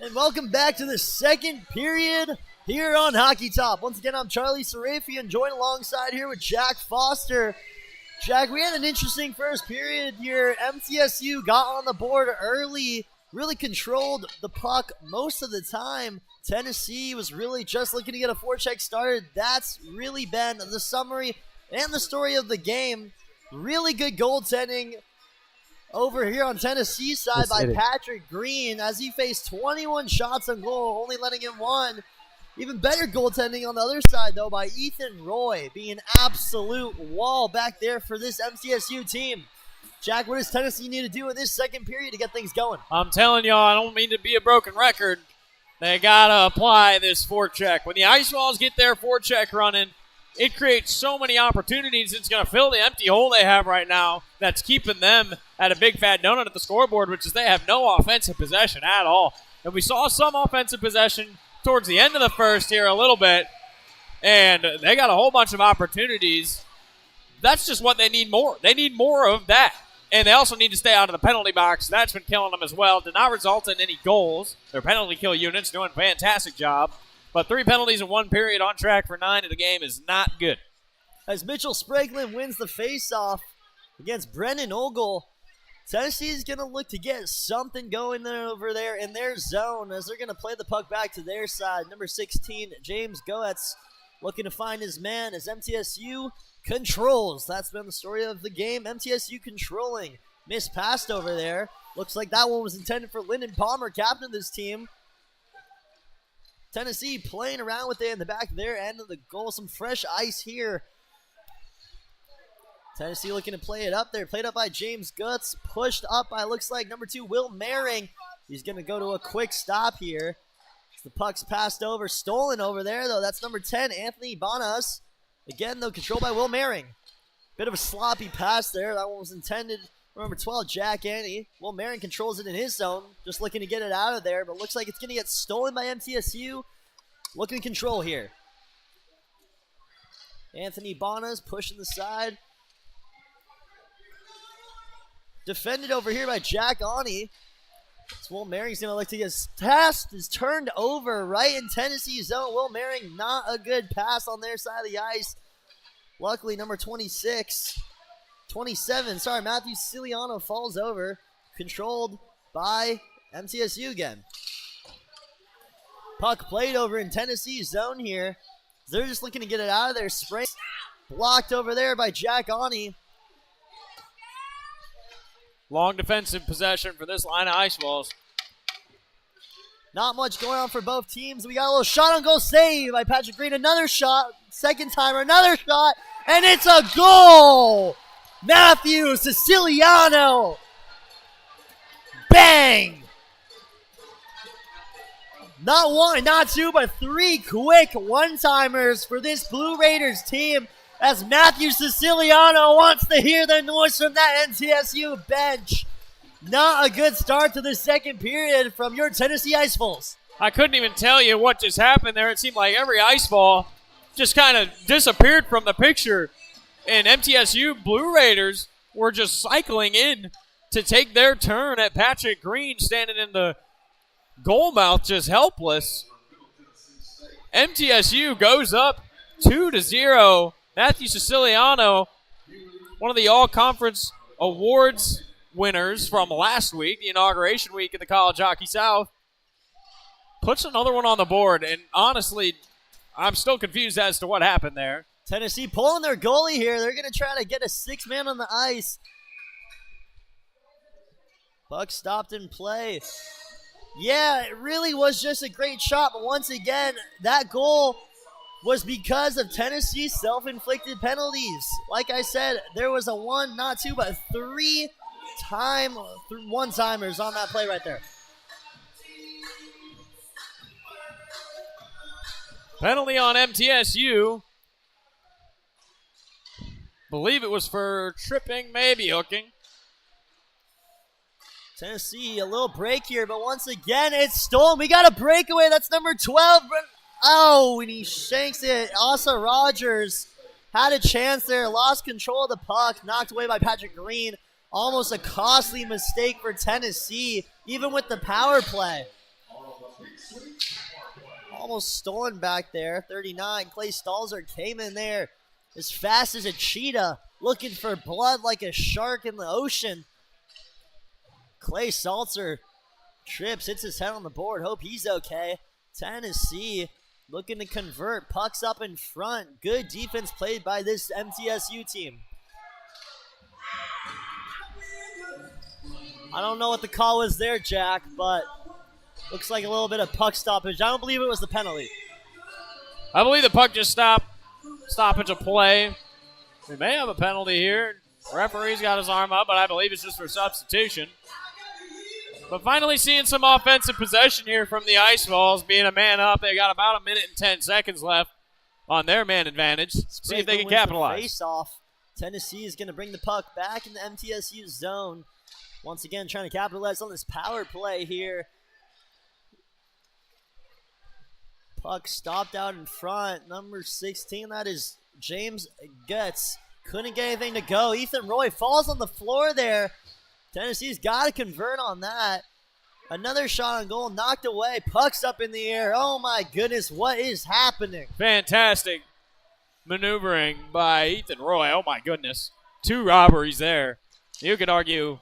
And welcome back to the second period here on Hockey Top. Once again, I'm Charlie Sarafian, joined alongside here with Jack Foster. Jack, we had an interesting first period here. MTSU got on the board early, really controlled the puck most of the time. Tennessee was really just looking to get a forecheck started. That's really been the summary and the story of the game. Really good goaltending over here on Tennessee's side by Patrick Green as he faced 21 shots on goal, only letting in one. Even better goaltending on the other side, though, by Ethan Roy, being an absolute wall back there for this MTSU team. Jack, what does Tennessee need to do in this second period to get things going? I'm telling y'all, I don't mean to be a broken record. They got to apply this forecheck. When the Ice Walls get their forecheck running, it creates so many opportunities. It's going to fill the empty hole they have right now that's keeping them at a big fat donut at the scoreboard, which is they have no offensive possession at all. And we saw some offensive possession towards the end of the first here a little bit, and they got a whole bunch of opportunities. That's just what they need more. They need more of that. And they also need to stay out of the penalty box. That's been killing them as well. Did not result in any goals. Their penalty kill unit's doing a fantastic job. But 3 penalties in 1 period, on track for 9 in the game, is not good. As Mitchell Spraglin wins the faceoff against Brendan Ogle, Tennessee's going to look to get something going over there in their zone as they're going to play the puck back to their side. Number 16, James Goetz, looking to find his man as MTSU controls. That's been the story of the game. MTSU controlling. Missed pass over there. Looks like that one was intended for Lyndon Palmer, captain of this team. Tennessee playing around with it in the back of their end of the goal. Some fresh ice here. Tennessee looking to play it up there. Played up by James Guts. Pushed up by, looks like, number 2, Will Maring. He's going to go to a quick stop here. The puck's passed over. Stolen over there, though. That's number 10, Anthony Bonas. Again, though, controlled by Will Maring. Bit of a sloppy pass there. That one was intended for number 12, Jack Annie. Will Maring controls it in his zone. Just looking to get it out of there, but looks like it's going to get stolen by MTSU. Looking to control here. Anthony Bonas pushing the side. Defended over here by Jack Ani. So Will Maring's going to look to get his pass is turned over right in Tennessee's zone. Will Maring, not a good pass on their side of the ice. Luckily, number 27, Matthew Siciliano falls over. Controlled by MTSU again. Puck played over in Tennessee's zone here. They're just looking to get it out of there. Spray blocked over there by Jack Ani. Long defensive possession for this line of Ice Walls. Not much going on for both teams. We got a little shot on goal save by Patrick Green. Another shot. Second timer. Another shot. And it's a goal. Matthew Siciliano. Bang. Not one, not two, but 3 quick one-timers for this Blue Raiders team as Matthew Siciliano wants to hear the noise from that MTSU bench. Not a good start to the second period from your Tennessee Ice Bulls. I couldn't even tell you what just happened there. It seemed like every ice ball just kind of disappeared from the picture. And MTSU Blue Raiders were just cycling in to take their turn at Patrick Green standing in the goal mouth just helpless. MTSU goes up 2-0. Matthew Siciliano, one of the all-conference awards winners from last week, the inauguration week in the College Hockey South, puts another one on the board. And honestly, I'm still confused as to what happened there. Tennessee pulling their goalie here. They're going to try to get a 6-man on the ice. Puck stopped in play. Yeah, it really was just a great shot. But once again, that goal was because of Tennessee's self-inflicted penalties. Like I said, there was a 1, not 2, but 3 one-timers on that play right there. Penalty on MTSU. Believe it was for tripping, maybe hooking. Tennessee, a little break here, but once again, it's stolen. We got a breakaway. That's number 12. Oh, and he shanks it. Asa Rogers had a chance there, lost control of the puck, knocked away by Patrick Green. Almost a costly mistake for Tennessee, even with the power play. Almost stolen back there. 39. Clay Stalzer came in there as fast as a cheetah, looking for blood like a shark in the ocean. Clay Stalzer trips, hits his head on the board. Hope he's okay. Tennessee looking to convert. Pucks up in front. Good defense played by this MTSU team. I don't know what the call was there, Jack, but looks like a little bit of puck stoppage. I don't believe it was the penalty. I believe the puck just stoppage of play. We may have a penalty here. Referee's got his arm up, but I believe it's just for substitution. But finally seeing some offensive possession here from the Ice Balls, being a man up. They got about 1 minute and 10 seconds left on their man advantage. See if they can capitalize. Face off. Tennessee is going to bring the puck back in the MTSU zone. Once again, trying to capitalize on this power play here. Puck stopped out in front. Number 16, that is James Getz. Couldn't get anything to go. Ethan Roy falls on the floor there. Tennessee's got to convert on that. Another shot on goal, knocked away. Puck's up in the air. Oh, my goodness, what is happening? Fantastic maneuvering by Ethan Roy. Oh, my goodness. 2 robberies there. You could argue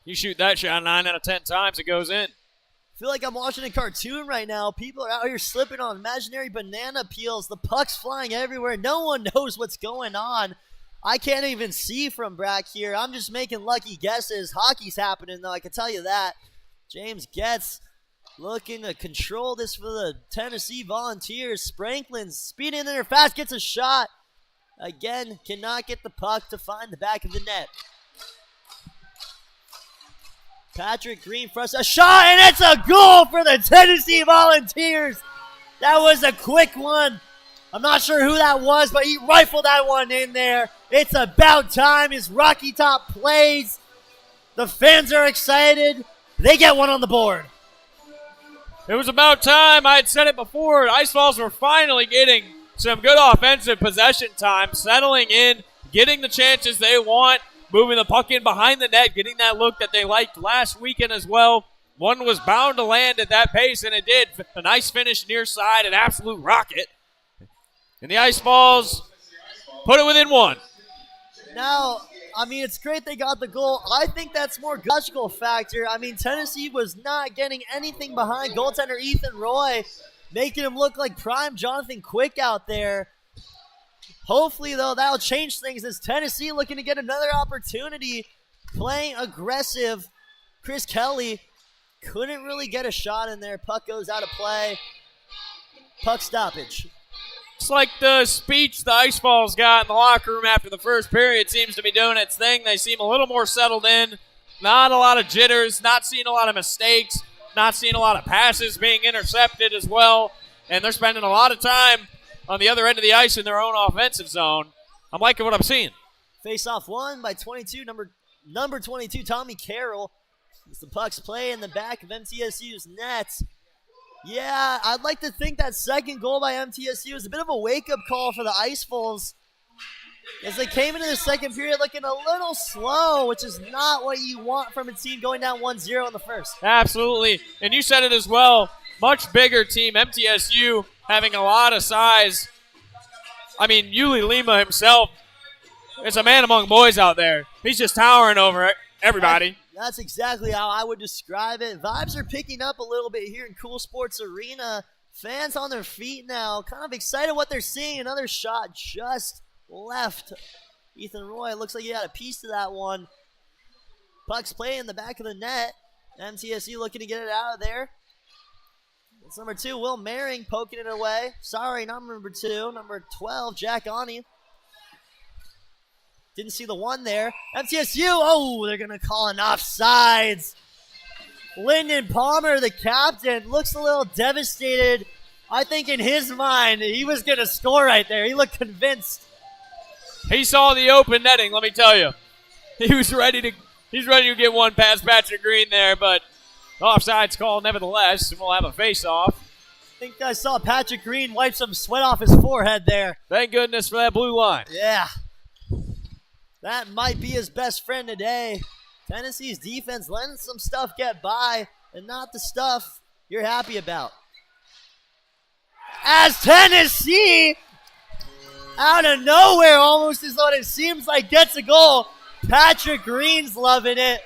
you shoot that shot 9 out of 10 times, it goes in. I feel like I'm watching a cartoon right now. People are out here slipping on imaginary banana peels. The puck's flying everywhere. No one knows what's going on. I can't even see from back here. I'm just making lucky guesses. Hockey's happening, though, I can tell you that. James Getz looking to control this for the Tennessee Volunteers. Spranklin's speeding in there fast, gets a shot. Again, cannot get the puck to find the back of the net. Patrick Green for a shot, and it's a goal for the Tennessee Volunteers. That was a quick one. I'm not sure who that was, but he rifled that one in there. It's about time as Rocky Top plays. The fans are excited. They get one on the board. It was about time. I had said it before. Ice Balls were finally getting some good offensive possession time, settling in, getting the chances they want, moving the puck in behind the net, getting that look that they liked last weekend as well. One was bound to land at that pace, and it did. A nice finish near side, an absolute rocket. And the Ice Balls put it within 1. Now, I mean, it's great they got the goal. I think that's more logical factor. I mean, Tennessee was not getting anything behind goaltender Ethan Roy, making him look like prime Jonathan Quick out there. Hopefully, though, that'll change things as Tennessee looking to get another opportunity, playing aggressive. Chris Kelly couldn't really get a shot in there. Puck goes out of play. Puck stoppage. It's like the speech the Ice Balls got in the locker room after the first period seems to be doing its thing. They seem a little more settled in. Not a lot of jitters, not seeing a lot of mistakes, not seeing a lot of passes being intercepted as well. And they're spending a lot of time on the other end of the ice in their own offensive zone. I'm liking what I'm seeing. Face-off won by 22, number 22, Tommy Carroll. As the puck's play in the back of MTSU's net. Yeah, I'd like to think that second goal by MTSU is a bit of a wake-up call for the Ice Bulls as they came into the second period looking a little slow, which is not what you want from a team going down 1-0 in the first. Absolutely, and you said it as well. Much bigger team, MTSU having a lot of size. I mean, Yuli Lima himself is a man among boys out there. He's just towering over everybody. That's exactly how I would describe it. Vibes are picking up a little bit here in Cool Sports Arena. Fans on their feet now, kind of excited what they're seeing. Another shot just left. Ethan Roy looks like he had a piece to that one. Puck's playing in the back of the net. MTSU looking to get it out of there. It's number 2, Will Maring poking it away. Sorry, not number 2. Number 12, Jack Ani. Didn't see the one there. MTSU, oh, they're going to call an offsides. Lyndon Palmer, the captain, looks a little devastated. I think in his mind, he was going to score right there. He looked convinced. He saw the open netting, let me tell you. He's ready to get one past Patrick Green there, but offside's called nevertheless, and we'll have a face-off. I think I saw Patrick Green wipe some sweat off his forehead there. Thank goodness for that blue line. Yeah. That might be his best friend today. Tennessee's defense letting some stuff get by, and not the stuff you're happy about. As Tennessee, out of nowhere, almost is what it seems like, gets a goal. Patrick Green's loving it.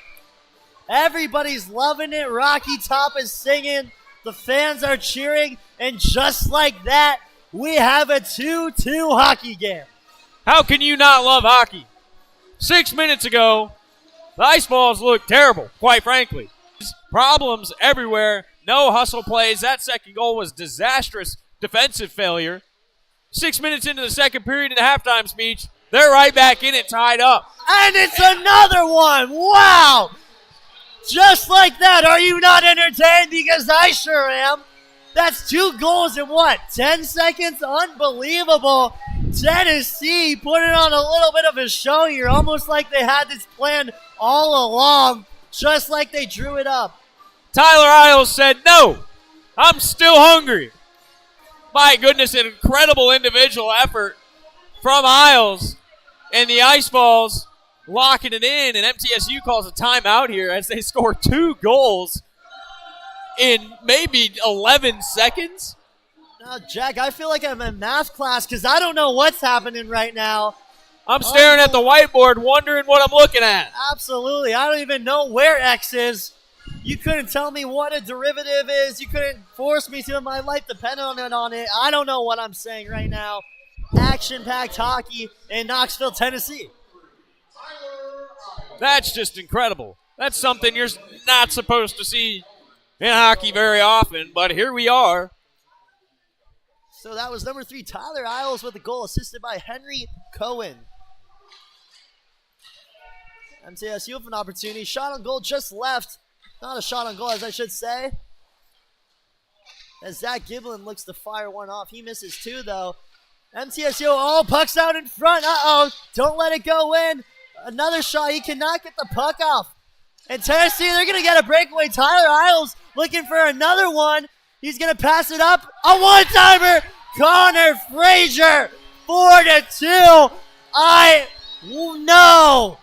Everybody's loving it. Rocky Top is singing. The fans are cheering. And just like that, we have a 2-2 hockey game. How can you not love hockey? 6 minutes ago, the Ice Balls looked terrible, quite frankly. Problems everywhere. No hustle plays. That second goal was disastrous defensive failure. 6 minutes into the second period in the halftime speech, they're right back in it, tied up. And it's another one. Wow. Just like that. Are you not entertained? Because I sure am. That's 2 goals in what? 10 seconds? Unbelievable. Tennessee putting on a little bit of a show here. Almost like they had this plan all along. Just like they drew it up. Tyler Isles said, no, I'm still hungry. My goodness, an incredible individual effort from Isles. And the Ice Balls locking it in. And MTSU calls a timeout here as they score 2 goals in maybe 11 seconds. Now, Jack, I feel like I'm in math class because I don't know what's happening right now. I'm staring at the whiteboard wondering what I'm looking at. Absolutely. I don't even know where X is. You couldn't tell me what a derivative is. You couldn't force me to. My life depended on it. I don't know what I'm saying right now. Action-packed hockey in Knoxville, Tennessee. That's just incredible. That's something you're not supposed to see in hockey very often, but here we are. So that was number 3, Tyler Isles with a goal assisted by Henry Cohen. MTSU with an opportunity. Shot on goal just left. Not a shot on goal, as I should say. As Zach Giblin looks to fire one off. He misses 2, though. MTSU, oh, puck's out in front. Uh-oh, don't let it go in. Another shot. He cannot get the puck off. And Tennessee, they're going to get a breakaway. Tyler Isles looking for another one. He's going to pass it up. A one-timer. Connor Frazier, 4-2. No.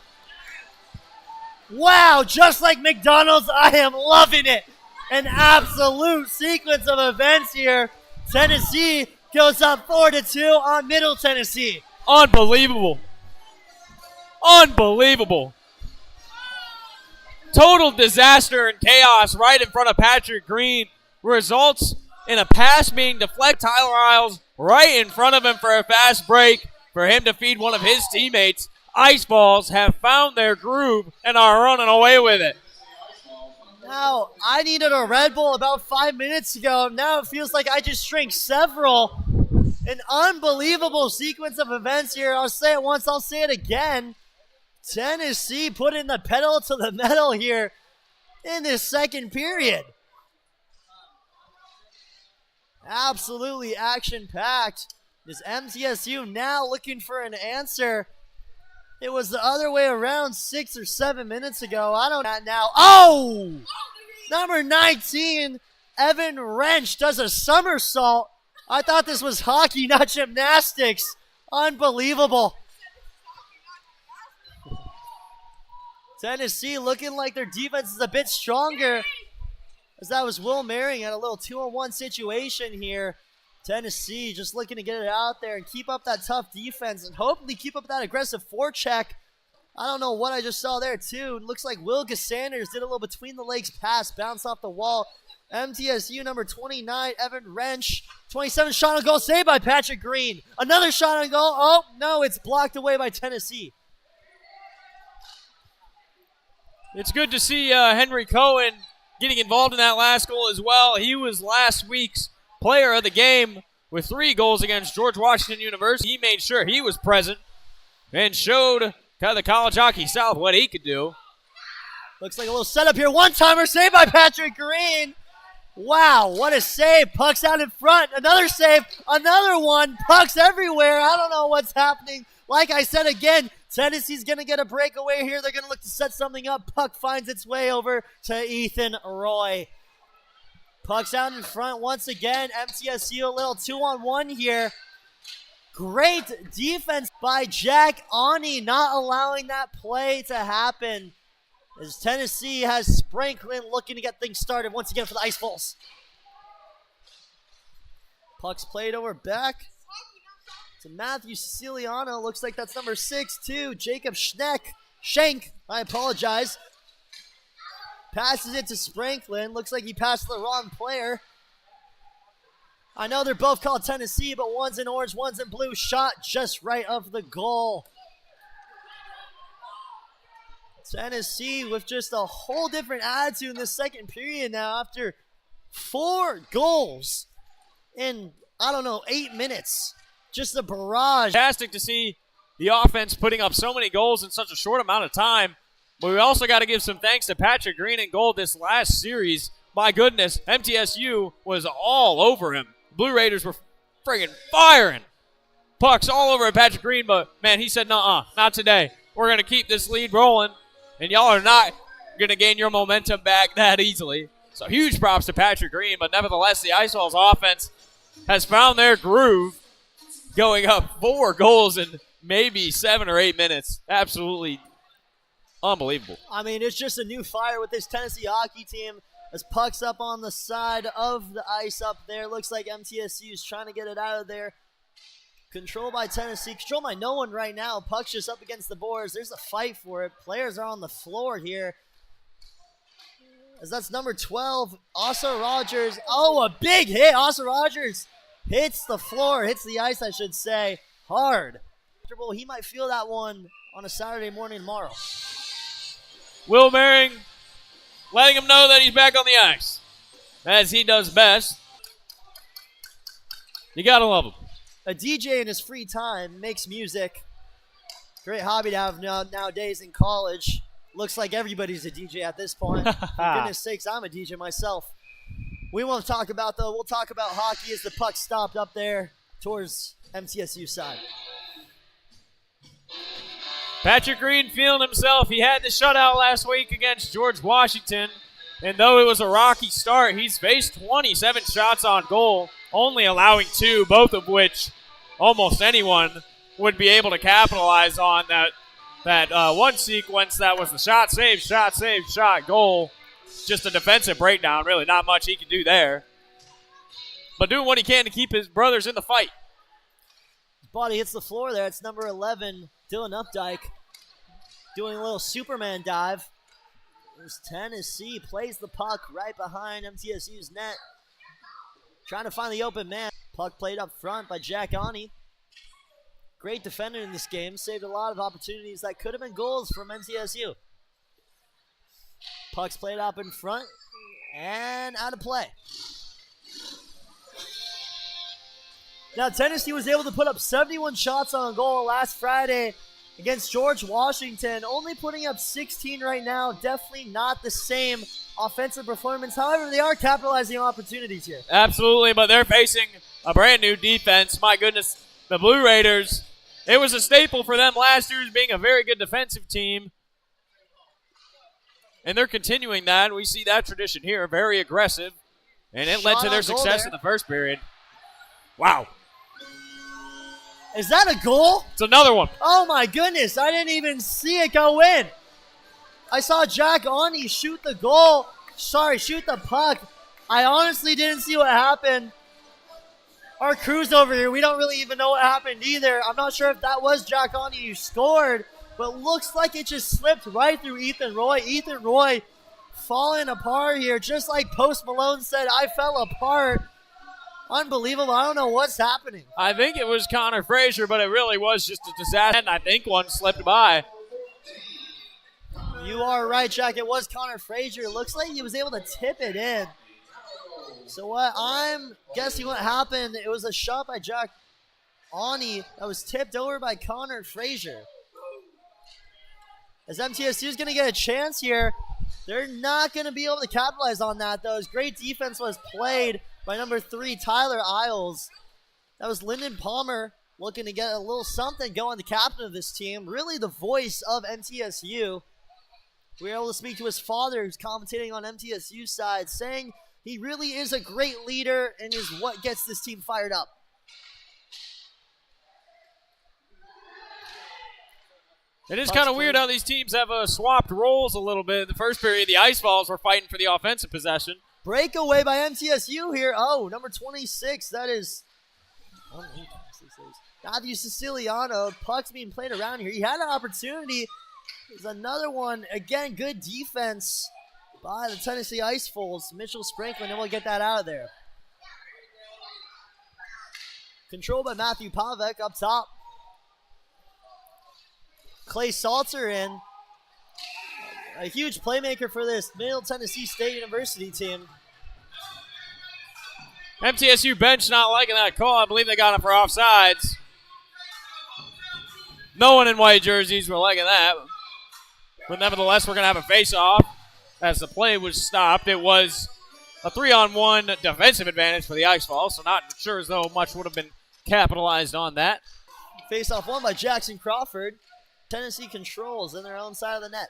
Wow, just like McDonald's, I am loving it. An absolute sequence of events here. Tennessee goes up 4-2 on Middle Tennessee. Unbelievable. Unbelievable. Total disaster and chaos right in front of Patrick Green results in a pass being deflected. Tyler Isles right in front of him for a fast break for him to feed one of his teammates. Ice Balls have found their groove and are running away with it. Now, I needed a Red Bull about 5 minutes ago. Now it feels like I just drank several. An unbelievable sequence of events here. I'll say it once, I'll say it again. Tennessee putting the pedal to the metal here in this second period. Absolutely action-packed. Is MTSU now looking for an answer? It was the other way around 6 or 7 minutes ago. I don't know now. Oh! Number 19, Evan Wrench does a somersault. I thought this was hockey, not gymnastics. Unbelievable. Tennessee looking like their defense is a bit stronger, as that was Will Marion at a little 2-on-1 situation here. Tennessee just looking to get it out there and keep up that tough defense and hopefully keep up that aggressive forecheck. I don't know what I just saw there, too. It looks like Will Sanders did a little between-the-legs pass, bounce off the wall. MTSU number 29, Evan Wrench. 27 shot on goal, saved by Patrick Green. Another shot on goal. Oh, no, it's blocked away by Tennessee. It's good to see Henry Cohen getting involved in that last goal as well. He was last week's player of the game with 3 goals against George Washington University. He made sure he was present and showed the College Hockey South what he could do. Looks like a little setup here. One-timer saved by Patrick Green. Wow, what a save. Puck's out in front. Another save. Another one. Puck's everywhere. I don't know what's happening. Like I said again, Tennessee's going to get a breakaway here. They're going to look to set something up. Puck finds its way over to Ethan Roy. Puck's out in front once again. MTSU a little 2-on-1 here. Great defense by Jack Ani, not allowing that play to happen. As Tennessee has Spranklin looking to get things started once again for the Ice Balls. Puck's played over back to Matthew Siciliano. Looks like that's number 6'2", Jacob Schenk, I apologize. Passes it to Spranklin. Looks like he passed the wrong player. I know they're both called Tennessee, but one's in orange, one's in blue. Shot just right of the goal. Tennessee with just a whole different attitude in the second period now after 4 goals in, 8 minutes. Just a barrage. Fantastic to see the offense putting up so many goals in such a short amount of time. But we also got to give some thanks to Patrick Green in goal this last series. My goodness, MTSU was all over him. Blue Raiders were friggin' firing. Pucks all over Patrick Green, but, man, he said, nuh-uh, not today. We're going to keep this lead rolling, and y'all are not going to gain your momentum back that easily. So huge props to Patrick Green, but nevertheless, the Ice Walls offense has found their groove, going up 4 goals in maybe 7 or 8 minutes. Absolutely unbelievable. I mean, it's just a new fire with this Tennessee hockey team. As puck's up on the side of the ice up there. Looks like MTSU is trying to get it out of there. Controlled by Tennessee. Controlled by no one right now. Puck's just up against the boards. There's a fight for it. Players are on the floor here. As that's number 12, Asa Rogers. Oh, a big hit. Asa Rogers hits the floor. Hits the ice, I should say. Hard. He might feel that one on a Saturday morning tomorrow. Will Mehring letting him know that he's back on the ice, as he does best. You got to love him. A DJ in his free time makes music. Great hobby to have nowadays in college. Looks like everybody's a DJ at this point. For goodness sakes, I'm a DJ myself. We won't talk about, though. We'll talk about hockey as the puck stopped up there towards MTSU side. Patrick Green feeling himself. He had the shutout last week against George Washington, and though it was a rocky start, he's faced 27 shots on goal, only allowing 2, both of which almost anyone would be able to capitalize on. That one sequence that was the shot, save, shot, goal. Just a defensive breakdown, really. Not much he can do there. But doing what he can to keep his brothers in the fight. His body hits the floor there. It's number 11, Dylan Updike, doing a little Superman dive. As Tennessee plays the puck right behind MTSU's net. Trying to find the open man. Puck played up front by Jack Ani. Great defender in this game. Saved a lot of opportunities that could have been goals from MTSU. Puck's played up in front and out of play. Now, Tennessee was able to put up 71 shots on goal last Friday against George Washington, only putting up 16 right now. Definitely not the same offensive performance. However, they are capitalizing on opportunities here. Absolutely, but they're facing a brand new defense. My goodness, the Blue Raiders, it was a staple for them last year as being a very good defensive team. And they're continuing that. We see that tradition here, very aggressive. And it led to their success in the first period. Wow. Is that a goal? It's another one. Oh, my goodness. I didn't even see it go in. I saw Jack Ani shoot the goal. Shoot the puck. I honestly didn't see what happened. Our crew's over here. We don't really even know what happened either. I'm not sure if that was Jack Ani who scored, but looks like it just slipped right through Ethan Roy. Ethan Roy falling apart here, just like Post Malone said, I fell apart. Unbelievable. I don't know what's happening. I think it was Connor Frazier, but it really was just a disaster. And I think one slipped by. You are right, Jack. It was Connor Frazier. It looks like he was able to tip it in. So what I'm guessing what happened, it was a shot by Jack Ani that was tipped over by Connor Frazier. As MTSU is going to get a chance here, they're not going to be able to capitalize on that, though. As great defense was played by number 3, Tyler Isles. That was Lyndon Palmer looking to get a little something going, the captain of this team. Really the voice of MTSU. We were able to speak to his father, who's commentating on MTSU's side, saying he really is a great leader and is what gets this team fired up. It is kind of weird how these teams have swapped roles a little bit. In the first period, the Ice Balls were fighting for the offensive possession. Breakaway by MTSU here. Oh, number 26. That is Matthew Siciliano, puck's being played around here. He had an opportunity. There's another one. Again, good defense by the Tennessee Ice Wolves. Mitchell Sprinkling able to get that out of there. Controlled by Matthew Pavek up top. Clay Salter in. A huge playmaker for this Middle Tennessee State University team. MTSU bench not liking that call. I believe they got it for offsides. No one in white jerseys were liking that. But nevertheless, we're going to have a face-off as the play was stopped. It was a 3-on-1 defensive advantage for the Ice Falls, so not sure as though much would have been capitalized on that. Face-off won by Jackson Crawford. Tennessee controls in their own side of the net.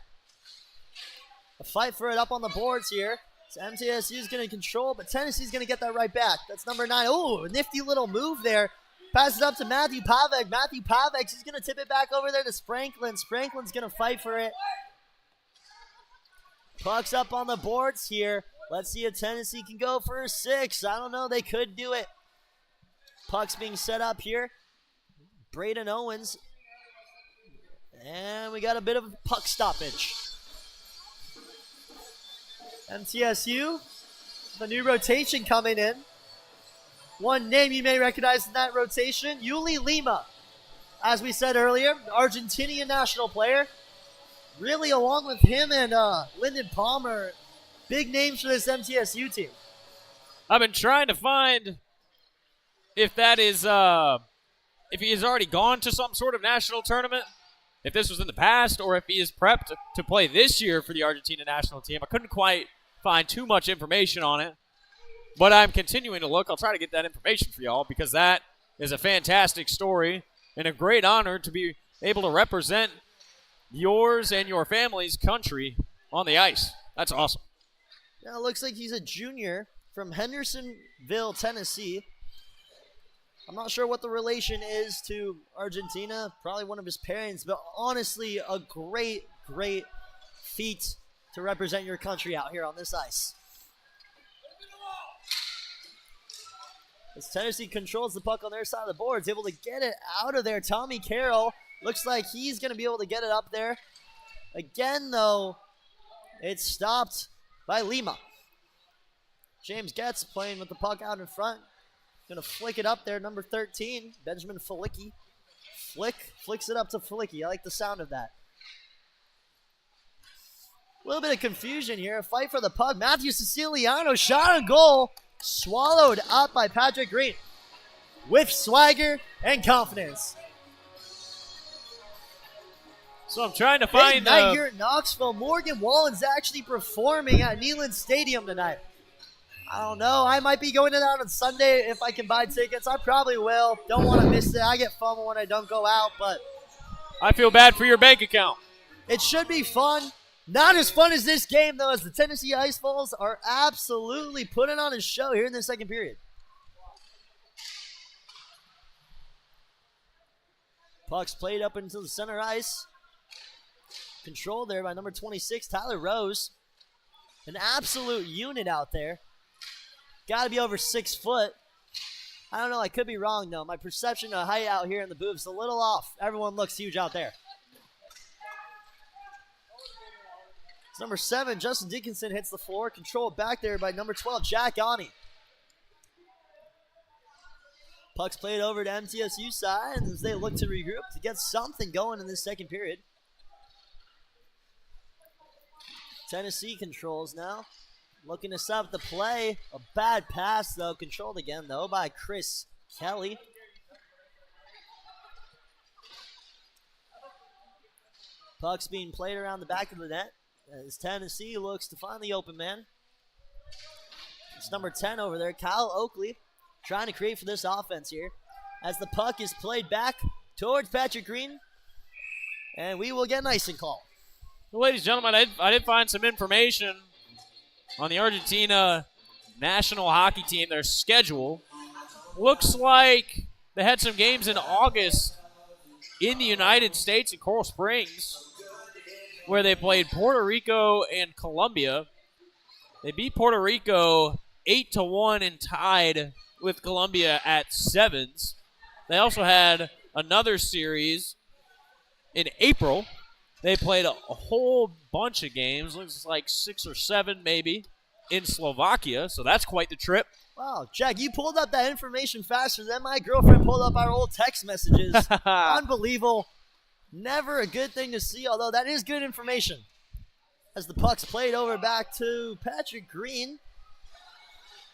A fight for it up on the boards here. So MTSU is going to control, but Tennessee's going to get that right back. That's number 9. Oh, nifty little move there. Passes up to Matthew Pavek. Matthew Pavek, he's going to tip it back over there to Spranklin. Spranklin's going to fight for it. Puck's up on the boards here. Let's see if Tennessee can go for a 6. I don't know. They could do it. Puck's being set up here. Braden Owens. And we got a bit of a puck stoppage. MTSU, the new rotation coming in. One name you may recognize in that rotation, Yuli Lima. As we said earlier, Argentinian national player. Really, along with him and Lyndon Palmer, big names for this MTSU team. I've been trying to find if that is, if he has already gone to some sort of national tournament, if this was in the past, or if he is prepped to play this year for the Argentina national team. I couldn't quite find too much information on it, but I'm continuing to look. I'll try to get that information for y'all because that is a fantastic story and a great honor to be able to represent yours and your family's country on the ice. That's awesome. Now it looks like he's a junior from Hendersonville, Tennessee. I'm not sure what the relation is to Argentina, probably one of his parents, but honestly, a great, great feat to represent your country out here on this ice. As Tennessee controls the puck on their side of the boards, able to get it out of there. Tommy Carroll looks like he's going to be able to get it up there. Again, though, it's stopped by Lima. James Getz playing with the puck out in front. Going to flick it up there, number 13, Benjamin Felicki. Flicks it up to Felicki. I like the sound of that. A little bit of confusion here. A fight for the puck. Matthew Siciliano shot on goal. Swallowed up by Patrick Green. With swagger and confidence. So I'm trying to find... Big night here at Knoxville. Morgan Wallen's actually performing at Neyland Stadium tonight. I don't know. I might be going to that on Sunday if I can buy tickets. I probably will. Don't want to miss it. I get FOMO when I don't go out, but I feel bad for your bank account. it should be fun. Not as fun as this game, though, as the Tennessee Ice Falls are absolutely putting on a show here in the second period. Puck's played up into the center ice. Controlled there by number 26, Tyler Rose. An absolute unit out there. Got to be over 6 foot. I don't know. I could be wrong, though. My perception of height out here in the booth is a little off. Everyone looks huge out there. It's number 7, Justin Dickinson hits the floor. Controlled back there by number 12, Jack Ani. Puck's played over to MTSU side as they look to regroup to get something going in this second period. Tennessee controls now. Looking to stop the play. A bad pass, though. Controlled again, though, by Chris Kelly. Puck's being played around the back of the net as Tennessee looks to find the open man. It's number 10 over there, Kyle Oakley, trying to create for this offense here. As the puck is played back towards Patrick Green. And we will get an icing call. Well, ladies and gentlemen, I did find some information on the Argentina national hockey team, their schedule. Looks like they had some games in August in the United States in Coral Springs where they played Puerto Rico and Colombia. They beat Puerto Rico 8-1 and tied with Colombia at 7s. They also had another series in April. They played a whole bunch of games, looks like 6 or 7 maybe, in Slovakia, so that's quite the trip. Wow, Jack, you pulled up that information faster than my girlfriend pulled up our old text messages. Unbelievable. Never a good thing to see, although that is good information. As the puck's played over back to Patrick Green.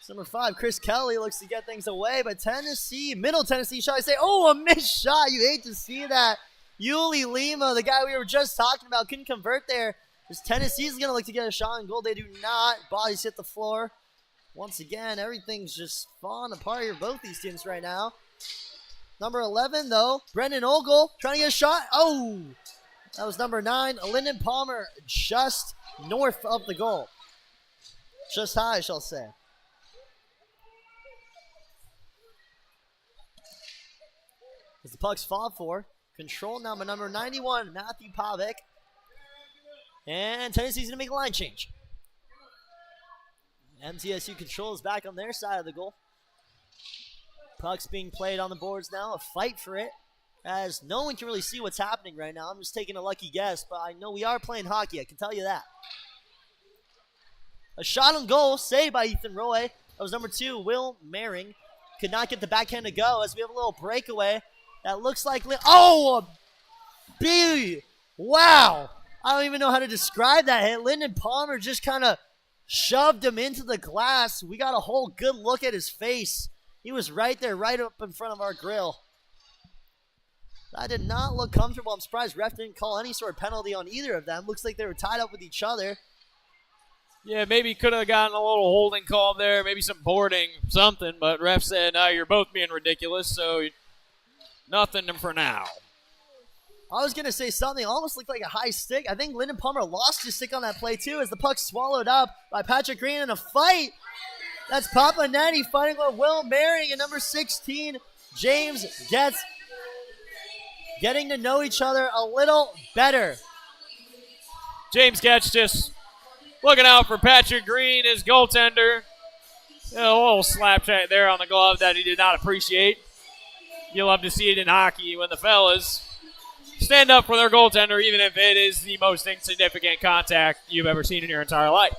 Number 5, Chris Kelly looks to get things away, but Tennessee, Middle Tennessee, shall I say, a missed shot. You hate to see that. Yuli Lima, the guy we were just talking about, couldn't convert there. As Tennessee's going to look to get a shot on goal. They do not. Bodies hit the floor. Once again, everything's just falling apart here, both these teams right now. Number 11, though, Brendan Ogle trying to get a shot. Oh, that was number 9, Lyndon Palmer, just north of the goal. Just high, I shall say. As the puck's fought for, control now by number 91, Matthew Pavic. And Tennessee's going to make a line change. MTSU control is back on their side of the goal. Puck's being played on the boards now, a fight for it, as no one can really see what's happening right now. I'm just taking a lucky guess, but I know we are playing hockey, I can tell you that. A shot on goal, saved by Ethan Roy. That was number 2, Will Maring. Could not get the backhand to go, as we have a little breakaway. That looks like, wow. I don't even know how to describe that hit. Lyndon Palmer just kind of shoved him into the glass. We got a whole good look at his face. He was right there, right up in front of our grill. That did not look comfortable. I'm surprised ref didn't call any sort of penalty on either of them. Looks like they were tied up with each other. Yeah, maybe could have gotten a little holding call there, maybe some boarding, something, but ref said, no, you're both being ridiculous, so nothing for now. I was going to say something. It almost looked like a high stick. I think Lyndon Palmer lost his stick on that play, too, as the puck swallowed up by Patrick Green in a fight. That's Papa Nettie fighting with Will Maring, and number 16, James Getz, getting to know each other a little better. James Getz just looking out for Patrick Green, his goaltender. A little slap chat there on the glove that he did not appreciate. You love to see it in hockey when the fellas stand up for their goaltender, even if it is the most insignificant contact you've ever seen in your entire life.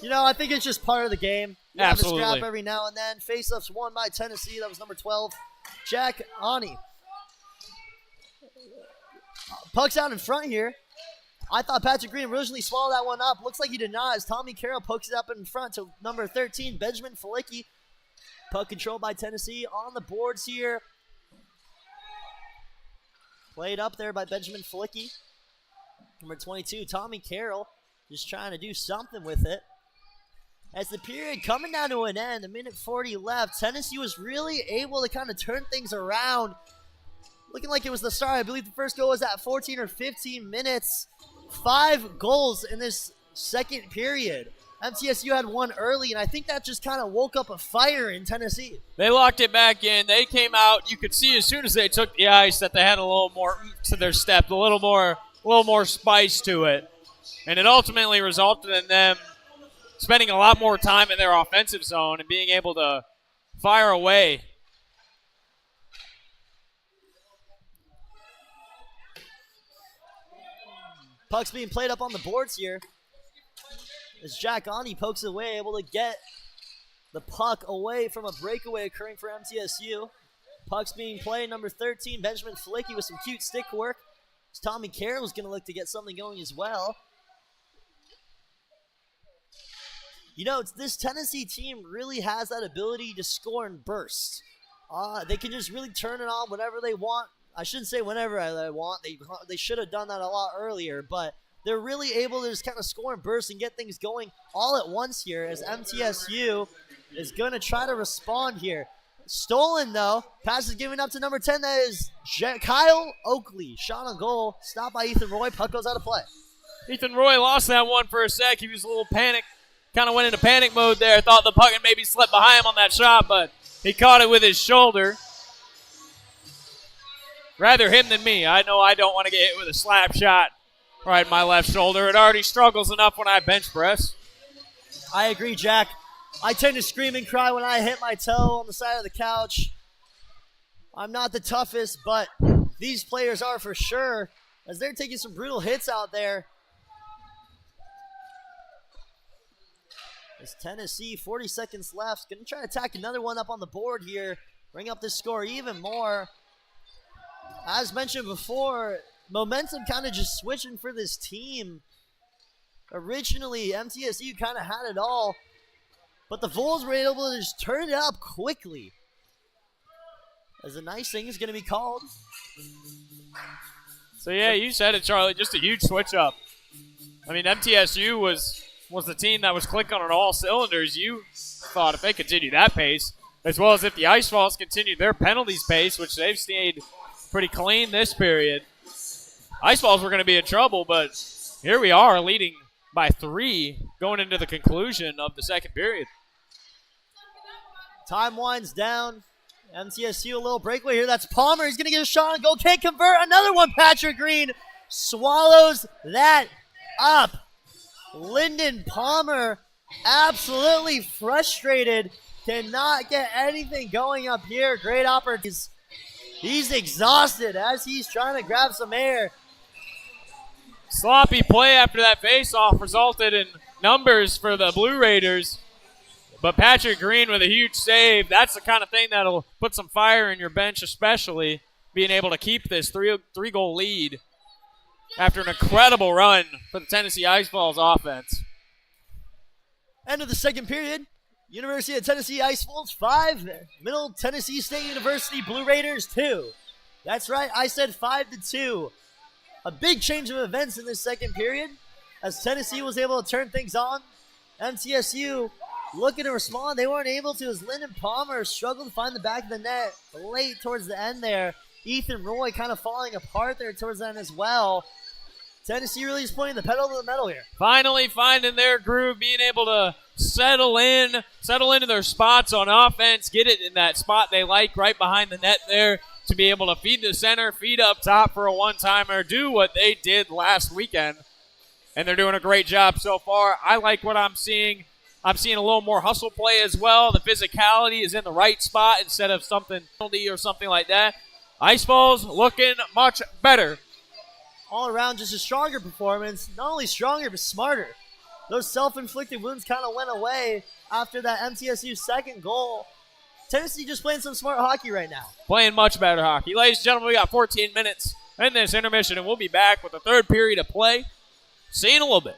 You know, I think it's just part of the game. You Absolutely. have a scrap every now and then. Face-offs won by Tennessee. That was number 12, Jack Ani. Puck's out in front here. I thought Patrick Green originally swallowed that one up. Looks like he did not, as Tommy Carroll pokes it up in front to number 13, Benjamin Felicki. Puck controlled by Tennessee on the boards here. Played up there by Benjamin Felicki. Number 22, Tommy Carroll, just trying to do something with it. As the period coming down to an end, a minute 40 left, Tennessee was really able to kind of turn things around. Looking like it was the start. I believe the first goal was at 14 or 15 minutes. 5 goals in this second period. MTSU had one early, and I think that just kind of woke up a fire in Tennessee. They locked it back in. They came out. You could see as soon as they took the ice that they had a little more to their step, a little more spice to it. And it ultimately resulted in them spending a lot more time in their offensive zone and being able to fire away. Puck's being played up on the boards here. As Jack Ani pokes it away, able to get the puck away from a breakaway occurring for MTSU. Puck's being played, number 13, Benjamin Felicki with some cute stick work. As Tommy Carroll's going to look to get something going as well. You know, this Tennessee team really has that ability to score in bursts. They can just really turn it on whenever they want. I shouldn't say whenever they want. They should have done that a lot earlier, but they're really able to just kind of score in bursts and get things going all at once here as MTSU is going to try to respond here. Stolen, though. Pass is given up to number 10. That is Kyle Oakley. Shot on goal. Stopped by Ethan Roy. Puck goes out of play. Ethan Roy lost that one for a sec. He was a little panic. Kind of went into panic mode there. Thought the puck had maybe slipped behind him on that shot, but he caught it with his shoulder. Rather him than me. I know I don't want to get hit with a slap shot right in my left shoulder. It already struggles enough when I bench press. I agree, Jack. I tend to scream and cry when I hit my toe on the side of the couch. I'm not the toughest, but these players are for sure, as they're taking some brutal hits out there. As Tennessee, 40 seconds left. Going to try to tack another one up on the board here. Bring up the score even more. As mentioned before, momentum kind of just switching for this team. Originally, MTSU kind of had it all, but the Vols were able to just turn it up quickly. As a nice thing is going to be called. So, yeah, you said it, Charlie. Just a huge switch up. I mean, MTSU was the team that was clicking on all cylinders. You thought if they continue that pace, as well as if the Ice Falls continued their penalties pace, which they've stayed pretty clean this period, Ice Falls were going to be in trouble, but here we are leading by 3 going into the conclusion of the second period. Time winds down. MTSU a little breakaway here. That's Palmer. He's going to get a shot and goal. Can't convert. Another one. Patrick Green swallows that up. Lyndon Palmer absolutely frustrated. Cannot get anything going up here. Great opportunity. He's exhausted as he's trying to grab some air. Sloppy play after that face-off resulted in numbers for the Blue Raiders. But Patrick Green with a huge save. That's the kind of thing that'll put some fire in your bench, especially being able to keep this three-goal lead after an incredible run for the Tennessee Ice Falls offense. End of the second period. University of Tennessee Ice Falls 5. Middle Tennessee State University Blue Raiders 2. That's right, I said 5-2. A big change of events in this second period as Tennessee was able to turn things on. MTSU looking to respond. They weren't able to as Lyndon Palmer struggled to find the back of the net late towards the end there. Ethan Roy kind of falling apart there towards the end as well. Tennessee really is putting the pedal to the metal here. Finally finding their groove, being able to settle into their spots on offense, get it in that spot they like right behind the net there to be able to feed the center, feed up top for a one-timer, do what they did last weekend. And they're doing a great job so far. I like what I'm seeing. I'm seeing a little more hustle play as well. The physicality is in the right spot instead of something penalty or something like that. Ice Falls looking much better. All around, just a stronger performance. Not only stronger, but smarter. Those self-inflicted wounds kind of went away after that MTSU second goal. Tennessee just playing some smart hockey right now. Playing much better hockey. Ladies and gentlemen, we got 14 minutes in this intermission, and we'll be back with the third period of play. See you in a little bit.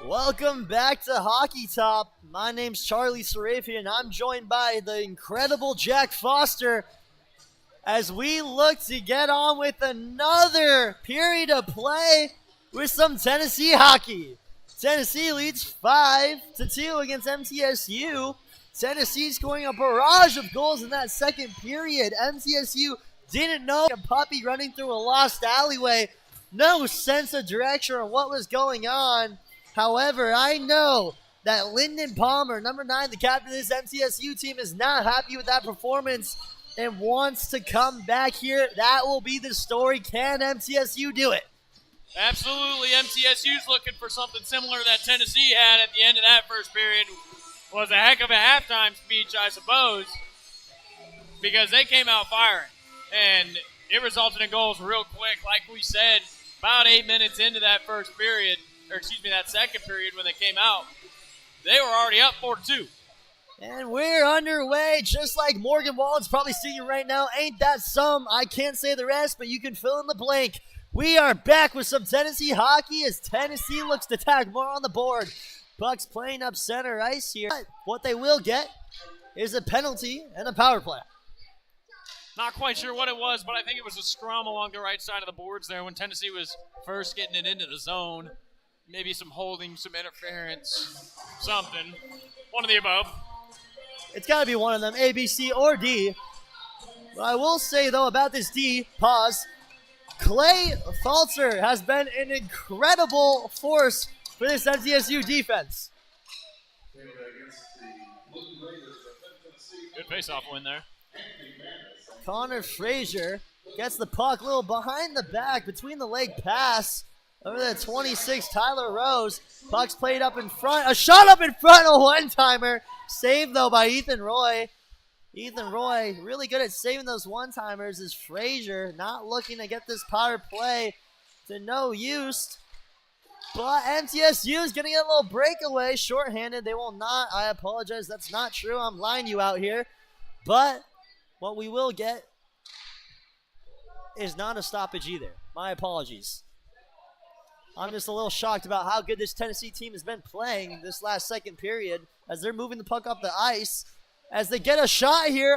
Welcome back to Hockey Top. My name's Charlie Sarafian, and I'm joined by the incredible Jack Foster as we look to get on with another period of play with some Tennessee hockey. Tennessee leads 5-2 against MTSU. Tennessee scoring a barrage of goals in that second period. MTSU didn't know a puppy running through a lost alleyway. No sense of direction or what was going on. However, I know that Lyndon Palmer, number 9, the captain of this MTSU team, is not happy with that performance and wants to come back here. That will be the story. Can MTSU do it? Absolutely. MTSU's looking for something similar that Tennessee had at the end of that first period. Was a heck of a halftime speech, I suppose, because they came out firing. And it resulted in goals real quick. Like we said, about 8 minutes into that first period, that second period when they came out, they were already up 4-2. And we're underway, just like Morgan Wallen's probably singing right now. Ain't that some? I can't say the rest, but you can fill in the blank. We are back with some Tennessee hockey as Tennessee looks to tag more on the board. Bucks playing up center ice here. But what they will get is a penalty and a power play. Not quite sure what it was, but I think it was a scrum along the right side of the boards there when Tennessee was first getting it into the zone. Maybe some holding, some interference, something. One of the above. It's got to be one of them, A, B, C, or D. What I will say, though, about this D, Clay Falzer has been an incredible force for this MTSU defense. Good face-off win there. Connor Frazier gets the puck a little behind the back, between the leg pass. Over the 26, Tyler Rose. Puck's played up in front. A shot up in front, a one-timer. Saved, though, by Ethan Roy. Ethan Roy, really good at saving those one-timers, is Frazier. Not looking to get this power play to no use. But MTSU is going to get a little breakaway. Shorthanded, they will not. I apologize, that's not true. I'm lying you out here. But what we will get is not a stoppage either. My apologies. I'm just a little shocked about how good this Tennessee team has been playing this last second period as they're moving the puck up the ice. As they get a shot here,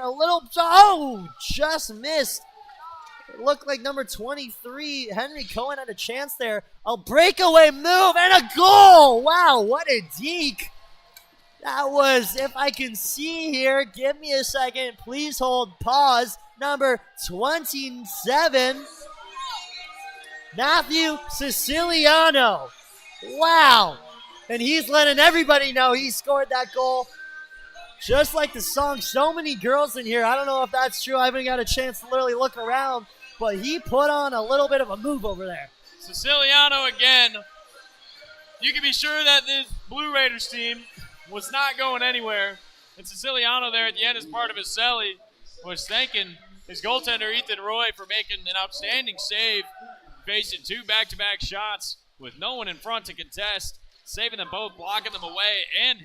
just missed. It looked like number 23, Henry Cohen, had a chance there. A breakaway move and a goal. Wow, what a deke. That was, if I can see here, give me a second. Please hold, pause. Number 27. Matthew Siciliano. Wow. And he's letting everybody know he scored that goal. Just like the song, so many girls in here. I don't know if that's true. I haven't got a chance to literally look around. But he put on a little bit of a move over there. Siciliano again. You can be sure that this Blue Raiders team was not going anywhere. And Siciliano there at the end as part of his celly was thanking his goaltender Ethan Roy for making an outstanding save. Facing 2 back-to-back shots with no one in front to contest, saving them both, blocking them away, and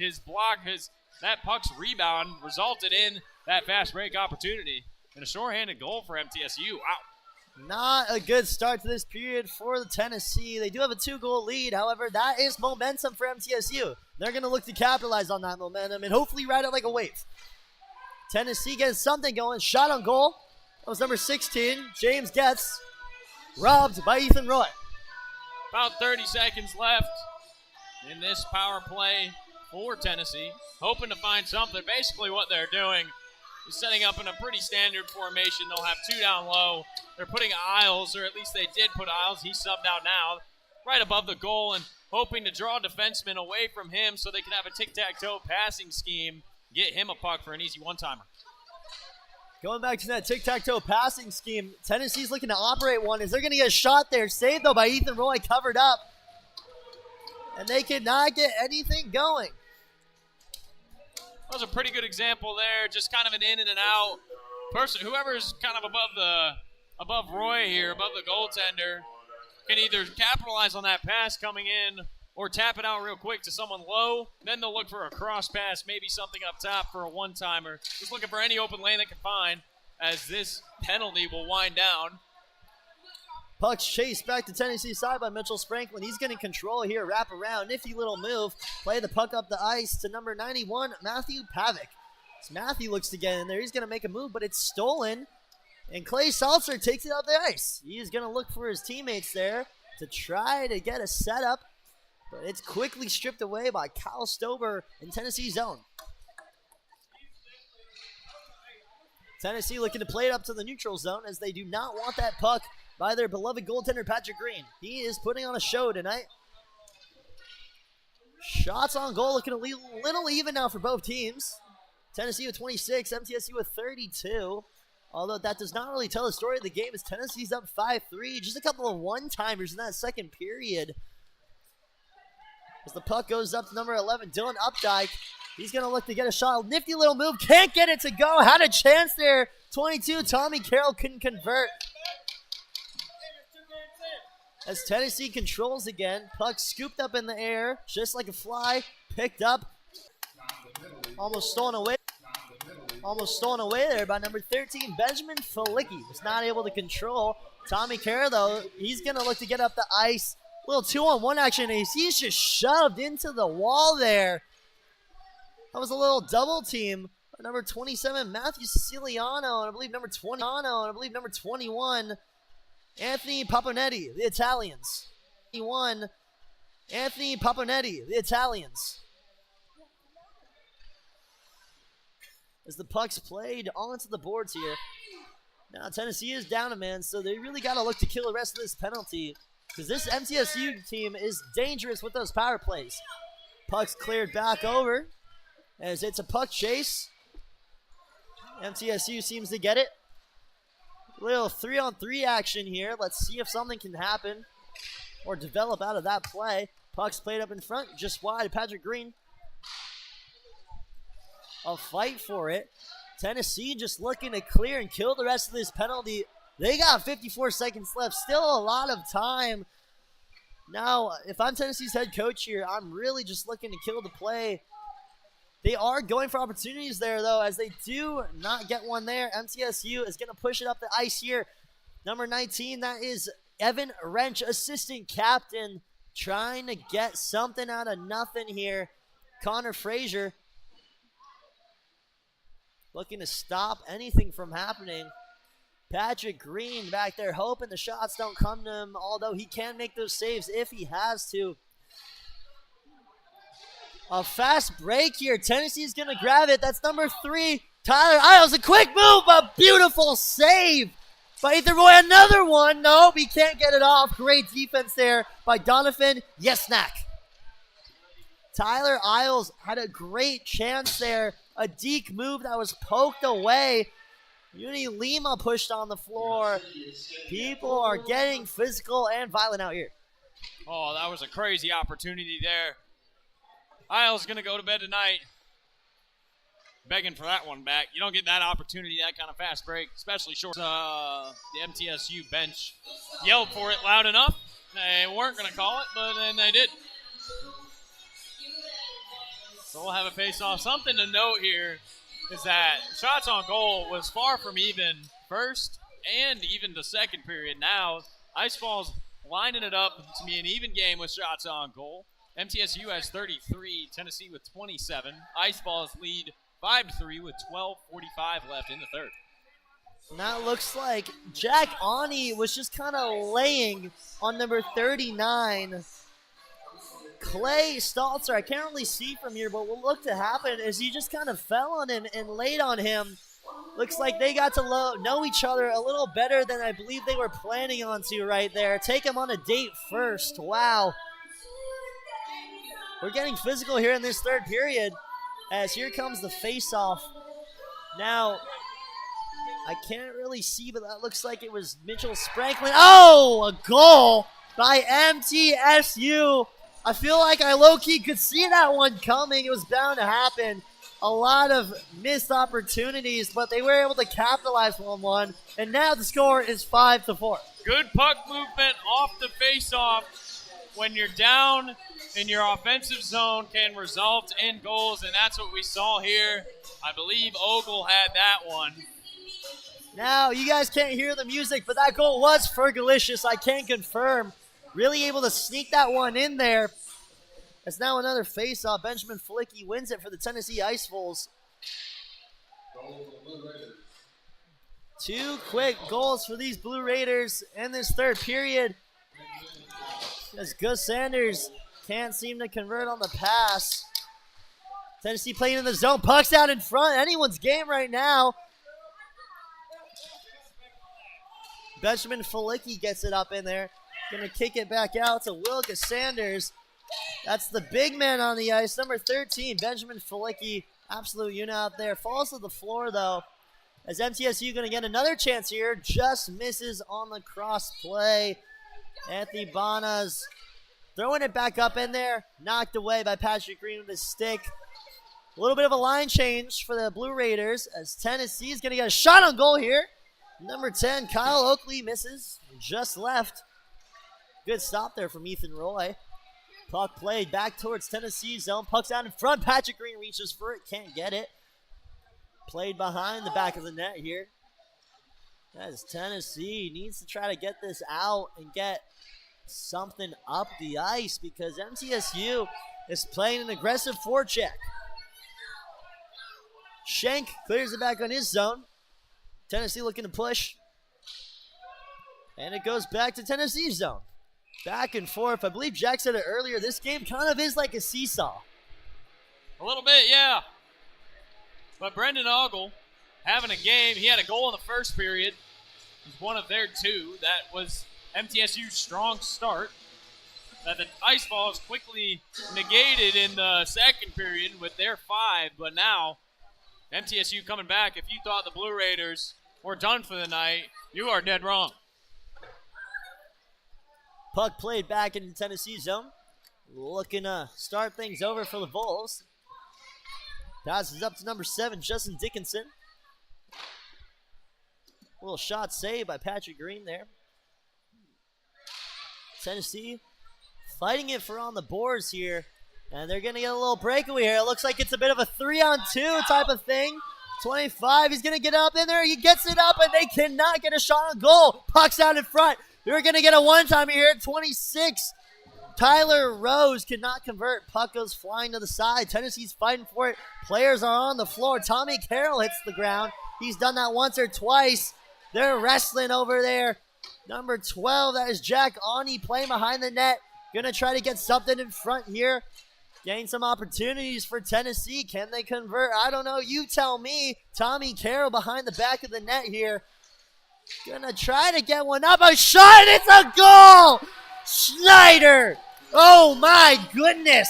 that puck's rebound resulted in that fast break opportunity and a shorthanded goal for MTSU. Wow. Not a good start to this period for the Tennessee. They do have a 2-goal lead. However, that is momentum for MTSU. They're going to look to capitalize on that momentum and hopefully ride it like a wave. Tennessee gets something going. Shot on goal. That was number 16, James Getz. Robbed by Ethan Roy. About 30 seconds left in this power play for Tennessee. Hoping to find something. Basically what they're doing is setting up in a pretty standard formation. They'll have 2 down low. They're putting Isles, or at least they did put Isles. He's subbed out now, right above the goal, and hoping to draw defensemen away from him so they can have a tic-tac-toe passing scheme. Get him a puck for an easy one-timer. Going back to that tic-tac-toe passing scheme, Tennessee's looking to operate one. Is they're going to get a shot there? Saved, though, by Ethan Roy, covered up. And they could not get anything going. That was a pretty good example there. Just kind of an in and an out person. Whoever's kind of above Roy here, above the goaltender, can either capitalize on that pass coming in or tap it out real quick to someone low. Then they'll look for a cross pass, maybe something up top for a one-timer. Just looking for any open lane they can find as this penalty will wind down. Puck's chased back to Tennessee side by Mitchell Franklin. He's getting control here. Wrap around. Nifty little move. Play the puck up the ice to number 91, Matthew Pavic. As Matthew looks to get in there, he's going to make a move, but it's stolen. And Clay Salzer takes it up the ice. He is going to look for his teammates there to try to get a setup. But it's quickly stripped away by Kyle Stober in Tennessee zone. Tennessee looking to play it up to the neutral zone as they do not want that puck by their beloved goaltender, Patrick Green. He is putting on a show tonight. Shots on goal looking a little even now for both teams. Tennessee with 26, MTSU with 32. Although that does not really tell the story of the game as Tennessee's up 5-3. Just a couple of one-timers in that second period. As the puck goes up to number 11, Dylan Updike. He's going to look to get a shot. Nifty little move. Can't get it to go. Had a chance there. 22, Tommy Carroll couldn't convert. As Tennessee controls again. Puck scooped up in the air. Just like a fly. Picked up. Almost stolen away. Almost stolen away there by number 13, Benjamin Felicki. Was not able to control. Tommy Carroll, though, he's going to look to get up the ice. Little 2-on-1 action. He's just shoved into the wall there. That was a little double team. Number 27, Matthew Siciliano, and I believe number 21, Anthony Paponetti, the Italians. 21, Anthony Paponetti, the Italians. As the puck's played onto the boards here. Now Tennessee is down a man, so they really got to look to kill the rest of this penalty. Because this MTSU team is dangerous with those power plays. Puck's cleared back over. As it's a puck chase. MTSU seems to get it. Little 3-on-3 action here. Let's see if something can happen or develop out of that play. Puck's played up in front, just wide. Patrick Green. A fight for it. Tennessee just looking to clear and kill the rest of this penalty. They got 54 seconds left. Still a lot of time. Now, if I'm Tennessee's head coach here, I'm really just looking to kill the play. They are going for opportunities there, though, as they do not get one there. MTSU is going to push it up the ice here. Number 19, that is Evan Wrench, assistant captain, trying to get something out of nothing here. Connor Frazier looking to stop anything from happening. Patrick Green back there hoping the shots don't come to him, although he can make those saves if he has to. A fast break here. Tennessee's going to grab it. That's number 3, Tyler Isles. A quick move, a beautiful save by Ethan Roy. Another one. Nope, he can't get it off. Great defense there by Donovan Yesnak. Tyler Isles had a great chance there. A deke move that was poked away. Uni Lima pushed on the floor. People are getting physical and violent out here. Oh, that was a crazy opportunity there. Isles going to go to bed tonight. Begging for that one back. You don't get that opportunity, that kind of fast break, especially short. The MTSU bench yelled for it loud enough. They weren't going to call it, but then they did. So we'll have a face-off. Something to note here is that shots on goal was far from even first and even the second period. Now, Ice Falls lining it up to be an even game with shots on goal. MTSU has 33, Tennessee with 27. Ice Falls lead 5-3 with 12:45 left in the third. And that looks like Jack Ani was just kind of laying on number 39. Clay Staltzer, I can't really see from here, but what looked to happen is he just kind of fell on him and laid on him. Looks like they got to know each other a little better than I believe they were planning on to right there. Take him on a date first. Wow. We're getting physical here in this third period as here comes the face-off. Now, I can't really see, but that looks like it was Mitchell Sprankman. Oh, a goal by MTSU. I feel like I low-key could see that one coming. It was bound to happen. A lot of missed opportunities, but they were able to capitalize on one. And now the score is 5-4. Good puck movement off the face-off. When you're down in your offensive zone can result in goals, and that's what we saw here. I believe Ogle had that one. Now, you guys can't hear the music, but that goal was Fergalicious. I can confirm. Really able to sneak that one in there. It's now another face-off. Benjamin Flicky wins it for the Tennessee Ice Bulls. 2 quick goals for these Blue Raiders in this third period. As Gus Sanders can't seem to convert on the pass. Tennessee playing in the zone. Puck's out in front. Anyone's game right now. Benjamin Flicky gets it up in there. Gonna kick it back out to Gus Sanders. That's the big man on the ice. Number 13, Benjamin Flicky. Absolute unit out there. Falls to the floor, though. As MTSU going to get another chance here. Just misses on the cross play. Anthony Bonas throwing it back up in there. Knocked away by Patrick Green with his stick. A little bit of a line change for the Blue Raiders as Tennessee is going to get a shot on goal here. Number 10, Kyle Oakley misses. Just left. Good stop there from Ethan Roy. Puck played back towards Tennessee zone. Puck's out in front. Patrick Green reaches for it. Can't get it. Played behind the back of the net here. As Tennessee needs to try to get this out and get something up the ice because MTSU is playing an aggressive forecheck. Schenk clears it back on his zone. Tennessee looking to push. And it goes back to Tennessee zone. Back and forth. I believe Jack said it earlier. This game kind of is like a seesaw. A little bit, yeah. But Brendan Ogle having a game. He had a goal in the first period. It was one of their 2. That was MTSU's strong start. That the Ice Balls quickly negated in the second period with their 5. But now, MTSU coming back. If you thought the Blue Raiders were done for the night, you are dead wrong. Puck played back into Tennessee zone. Looking to start things over for the Bulls. Passes up to number 7, Justin Dickinson. A little shot saved by Patrick Green there. Tennessee fighting it for on the boards here. And they're going to get a little breakaway here. It looks like it's a bit of a 3-on-2 type of thing. 25, he's going to get up in there. He gets it up, and they cannot get a shot on goal. Puck's out in front. They're going to get a one-timer here at 26. Tyler Rose cannot convert. Puck goes flying to the side. Tennessee's fighting for it. Players are on the floor. Tommy Carroll hits the ground. He's done that once or twice. They're wrestling over there. Number 12, that is Jack Awney playing behind the net. Gonna try to get something in front here. Gain some opportunities for Tennessee. Can they convert? I don't know. You tell me. Tommy Carroll behind the back of the net here. Gonna try to get one up. A shot, and it's a goal! Schneider! Oh my goodness!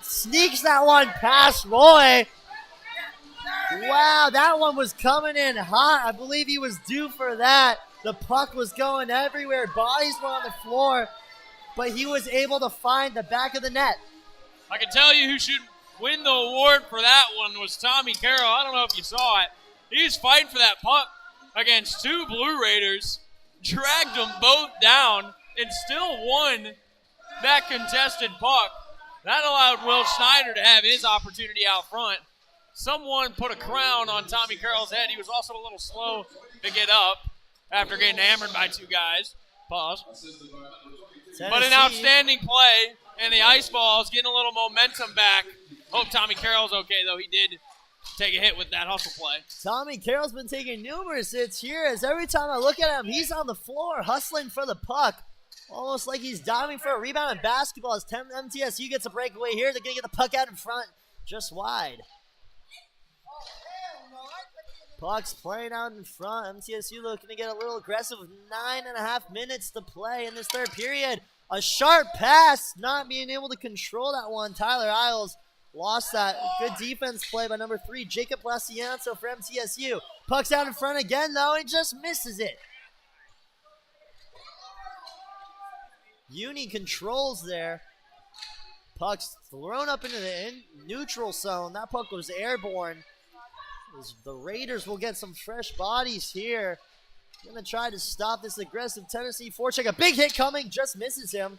Sneaks that one past Roy. Wow, that one was coming in hot. I believe he was due for that. The puck was going everywhere. Bodies were on the floor, but he was able to find the back of the net. I can tell you who should win the award for that one was Tommy Carroll. I don't know if you saw it. He was fighting for that puck against 2 Blue Raiders, dragged them both down, and still won that contested puck. That allowed Will Schneider to have his opportunity out front. Someone put a crown on Tommy Carroll's head. He was also a little slow to get up after getting hammered by 2 guys. Pause. But an outstanding play, and the Ice Balls getting a little momentum back. Hope Tommy Carroll's okay, though. He did take a hit with that hustle play. Tommy Carroll's been taking numerous hits here, as every time I look at him, he's on the floor hustling for the puck. Almost like he's diving for a rebound in basketball as MTSU gets a breakaway here. They're going to get the puck out in front, just wide. Puck's playing out in front. MTSU looking to get a little aggressive with 9.5 minutes to play in this third period. A sharp pass, not being able to control that one. Tyler Isles lost that. Good defense play by number 3, Jacob Lacianzo for MTSU. Puck's out in front again, though, and just misses it. Uni controls there. Puck's thrown up into the neutral zone. That puck was airborne. The Raiders will get some fresh bodies here. Gonna try to stop this aggressive Tennessee forecheck. A big hit coming, just misses him.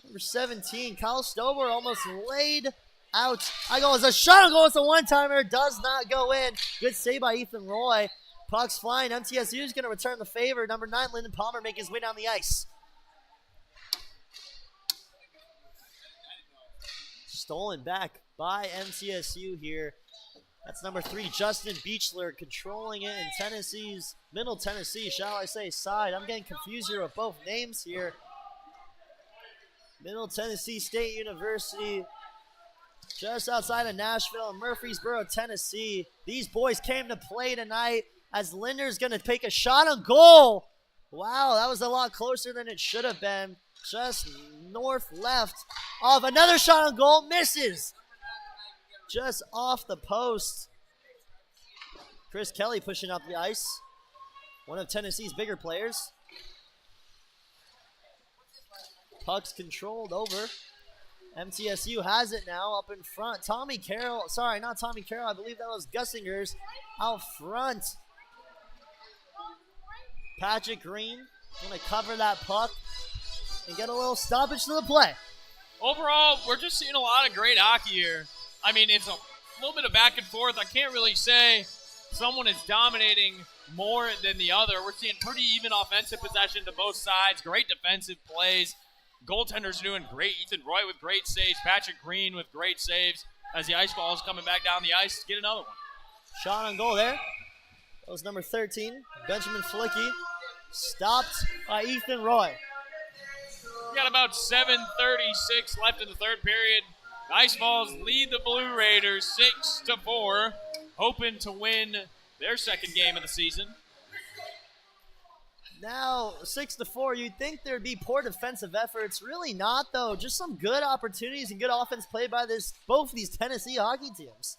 Number 17, Kyle Stover almost laid out. I go, it's a shot on goal. It's a one-timer. Does not go in. Good save by Ethan Roy. Puck's flying. MTSU is going to return the favor. Number 9, Lyndon Palmer, making his way down the ice. Stolen back by MTSU here. That's number 3, Justin Beechler, controlling it in Tennessee's, Middle Tennessee, shall I say, side. I'm getting confused here with both names here. Middle Tennessee State University, just outside of Nashville, Murfreesboro, Tennessee. These boys came to play tonight as Linder's going to take a shot on goal. Wow, that was a lot closer than it should have been. Just north-left of another shot on goal, misses. Just off the post. Chris Kelly pushing up the ice. One of Tennessee's bigger players. Puck's controlled over. MTSU has it now up in front. Tommy Carroll, sorry, not Tommy Carroll. I believe that was Gussinger's out front. Patrick Green going to cover that puck and get a little stoppage to the play. Overall, we're just seeing a lot of great hockey here. I mean, it's a little bit of back and forth. I can't really say someone is dominating more than the other. We're seeing pretty even offensive possession to both sides, great defensive plays. Goaltenders doing great. Ethan Roy with great saves. Patrick Green with great saves as the ice ball is coming back down the ice to get another one. Shot on goal there. That was number 13, Benjamin Flicky. Stopped by Ethan Roy. We got about 7:36 left in the third period. The Ice Balls lead the Blue Raiders 6-4, hoping to win their second game of the season. Now, 6-4, you'd think there'd be poor defensive efforts. Really not, though. Just some good opportunities and good offense played by both of these Tennessee hockey teams.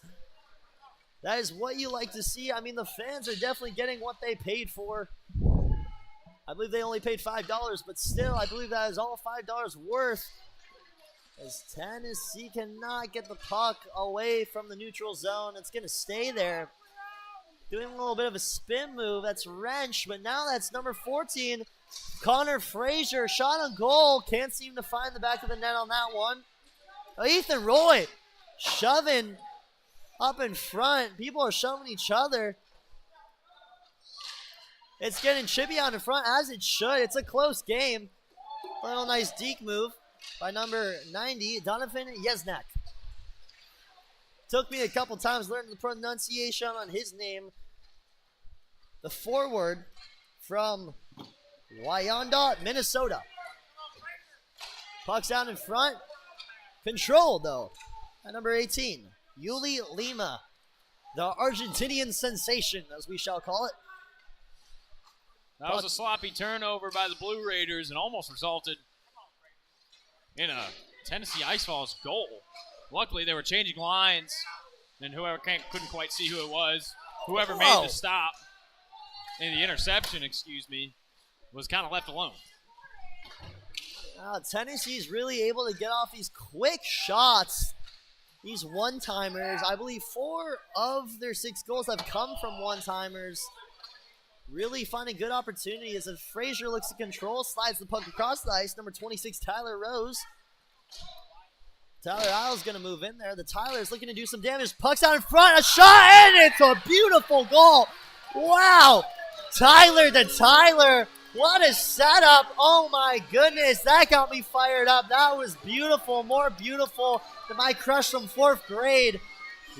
That is what you like to see. I mean, the fans are definitely getting what they paid for. I believe they only paid $5, but still, I believe that is all $5 worth. As Tennessee cannot get the puck away from the neutral zone. It's going to stay there. Doing a little bit of a spin move. That's wrench, but now that's number 14, Connor Frazier. Shot on goal. Can't seem to find the back of the net on that one. Oh, Ethan Roy shoving up in front. People are shoving each other. It's getting chippy out in front, as it should. It's a close game. Little nice deke move by number 90, Donovan Yesnak. Took me a couple times learning the pronunciation on his name. The forward from Wyandotte, Minnesota. Puck's down in front. Controlled, though, at number 18, Yuli Lima, the Argentinian sensation, as we shall call it. That was a sloppy turnover by the Blue Raiders and almost resulted in a Tennessee Ice Falls goal. Luckily, they were changing lines, and whoever couldn't quite see who it was. Whoever made the stop, and the interception, was kind of left alone. Tennessee's really able to get off these quick shots, these one-timers. I believe 4 of their 6 goals have come from one-timers. Really finding good opportunity as Frazier looks to control, slides the puck across the ice. Number 26, Tyler Rose. Tyler Isles going to move in there. The Tyler's looking to do some damage. Puck's out in front. A shot, and it's a beautiful goal. Wow. Tyler to Tyler. What a setup. Oh, my goodness. That got me fired up. That was beautiful. More beautiful than my crush from 4th grade.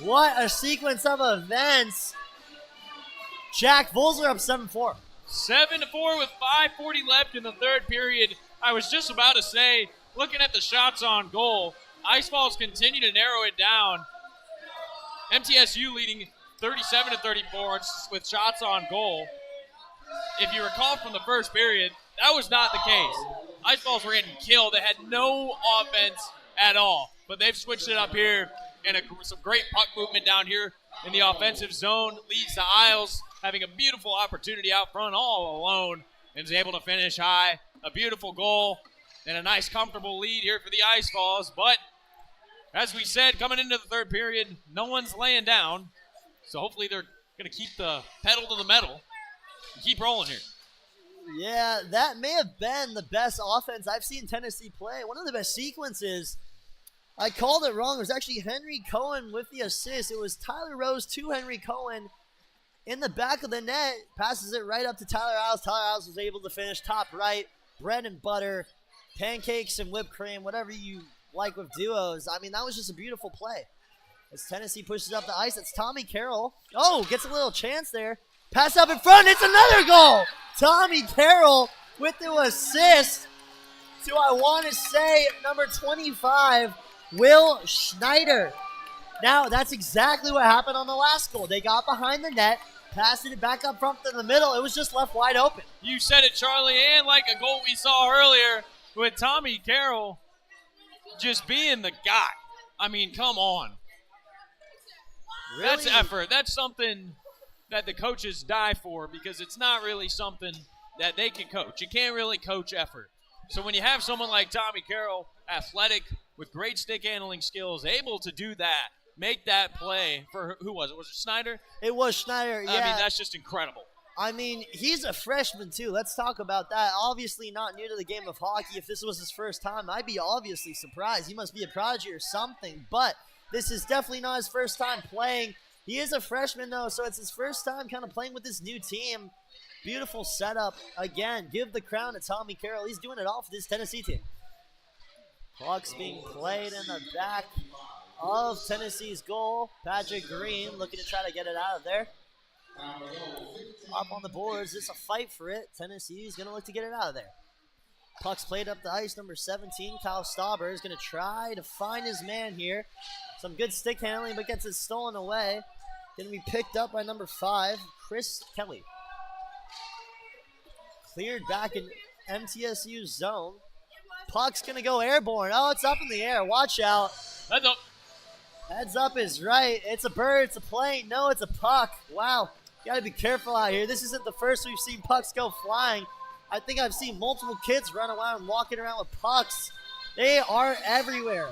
What a sequence of events. Jack Volzer up 7-4. 7-4 with 5:40 left in the third period. I was just about to say, looking at the shots on goal, Ice Falls continue to narrow it down. MTSU leading 37-34 with shots on goal. If you recall from the first period, that was not the case. Ice Falls were getting killed. They had no offense at all. But they've switched it up here, and some great puck movement down here in the offensive zone leads to Isles having a beautiful opportunity out front all alone and is able to finish high. A beautiful goal and a nice comfortable lead here for the Ice Falls. But as we said, coming into the third period, no one's laying down. So hopefully they're going to keep the pedal to the metal and keep rolling here. Yeah, that may have been the best offense I've seen Tennessee play. One of the best sequences. I called it wrong. It was actually Henry Cohen with the assist. It was Tyler Rose to Henry Cohen in the back of the net, passes it right up to Tyler Isles. Tyler Isles was able to finish top right. Bread and butter, pancakes and whipped cream, whatever you like with duos. I mean, that was just a beautiful play. As Tennessee pushes up the ice, it's Tommy Carroll. Oh, gets a little chance there. Pass up in front, it's another goal! Tommy Carroll with the assist to, I want to say, number 25, Will Schneider. Now, that's exactly what happened on the last goal. They got behind the net, passed it back up front to the middle. It was just left wide open. You said it, Charlie, and like a goal we saw earlier with Tommy Carroll just being the guy. I mean, come on. Really? That's effort. That's something that the coaches die for because it's not really something that they can coach. You can't really coach effort. So when you have someone like Tommy Carroll, athletic, with great stick handling skills, able to do that, make that play for, who was it? Was it Schneider? It was Schneider, yeah. I mean, that's just incredible. I mean, he's a freshman, too. Let's talk about that. Obviously not new to the game of hockey. If this was his first time, I'd be obviously surprised. He must be a prodigy or something. But this is definitely not his first time playing. He is a freshman, though, so it's his first time kind of playing with this new team. Beautiful setup. Again, give the crown to Tommy Carroll. He's doing it all for this Tennessee team. Puck's being played in the back of Tennessee's goal. Patrick Green looking to try to get it out of there. Up on the boards. It's a fight for it. Tennessee's going to look to get it out of there. Puck's played up the ice. Number 17, Kyle Stauber, is going to try to find his man here. Some good stick handling, but gets it stolen away. Going to be picked up by number 5, Chris Kelly. Cleared back in MTSU zone. Puck's going to go airborne. Oh, it's up in the air. Watch out. Heads up. Heads up is right. It's a bird. It's a plane. No, it's a puck. Wow. Got to be careful out here. This isn't the first we've seen pucks go flying. I think I've seen multiple kids run around walking around with pucks. They are everywhere.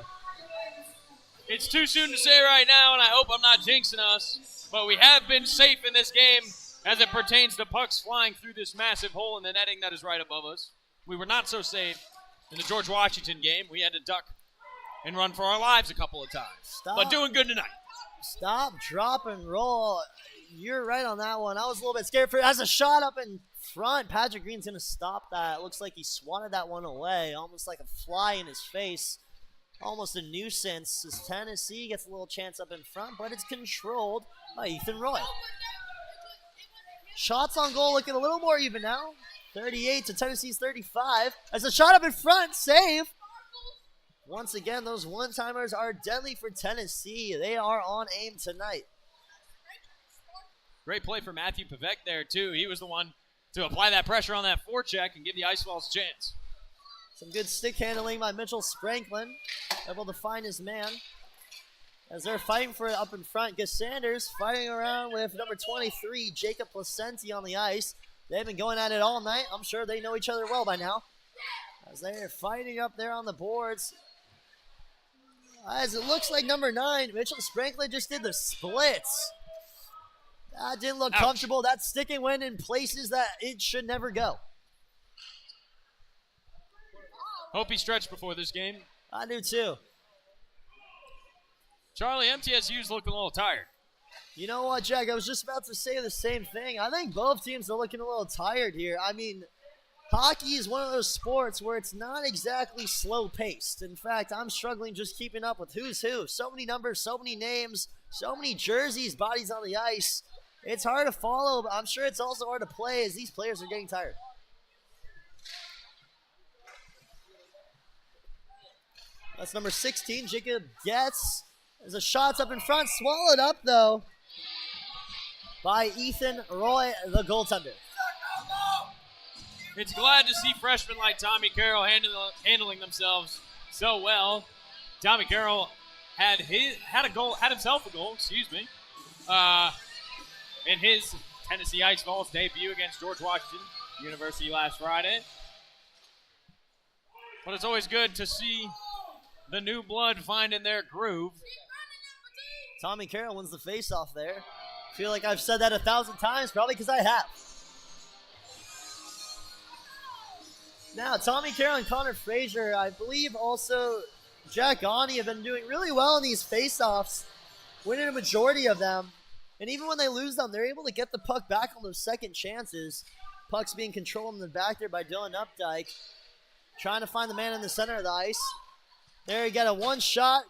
It's too soon to say right now, and I hope I'm not jinxing us, but we have been safe in this game as it pertains to pucks flying through this massive hole in the netting that is right above us. We were not so safe in the George Washington game. We had to duck and run for our lives a couple of times. But doing good tonight. Stop, drop, and roll. You're right on that one. I was a little bit scared for it. As a shot up in front, Patrick Green's going to stop that. It looks like he swatted that one away, almost like a fly in his face. Almost a nuisance as Tennessee gets a little chance up in front, but it's controlled by Ethan Roy. Shots on goal looking a little more even now. 38 to Tennessee's 35. As a shot up in front, save. Once again, those one-timers are deadly for Tennessee. They are on aim tonight. Great play for Matthew Pavek there, too. He was the one to apply that pressure on that forecheck and give the Ice Walls a chance. Some good stick handling by Mitchell Spranklin. Able to find his man. As they're fighting for it up in front, Gus Sanders fighting around with number 23, Jacob Placenti on the ice. They've been going at it all night. I'm sure they know each other well by now. As they're fighting up there on the boards. As it looks like number 9, Mitchell Spranklin just did the splits. That didn't look comfortable. That sticking went in places that it should never go. Hope he stretched before this game. I do too. Charlie, MTSU's looking a little tired. You know what, Jack? I was just about to say the same thing. I think both teams are looking a little tired here. I mean, hockey is one of those sports where it's not exactly slow-paced. In fact, I'm struggling just keeping up with who's who. So many numbers, so many names, so many jerseys, bodies on the ice. It's hard to follow, but I'm sure it's also hard to play as these players are getting tired. That's number 16, Jacob Getz. There's a shot up in front, swallowed up, though, by Ethan Roy, the goaltender. It's glad to see freshmen like Tommy Carroll handling themselves so well. Tommy Carroll had himself a goal, in his Tennessee Ice Balls debut against George Washington University last Friday. But it's always good to see the new blood finding their groove. Tommy Carroll wins the faceoff there. I feel like I've said that 1,000 times, probably because I have. Now, Tommy Carroll and Connor Frazier, I believe also Jack Gawney have been doing really well in these faceoffs, winning a majority of them. And even when they lose them, they're able to get the puck back on those second chances. Puck's being controlled in the back there by Dylan Updike. Trying to find the man in the center of the ice. There you got a one shot.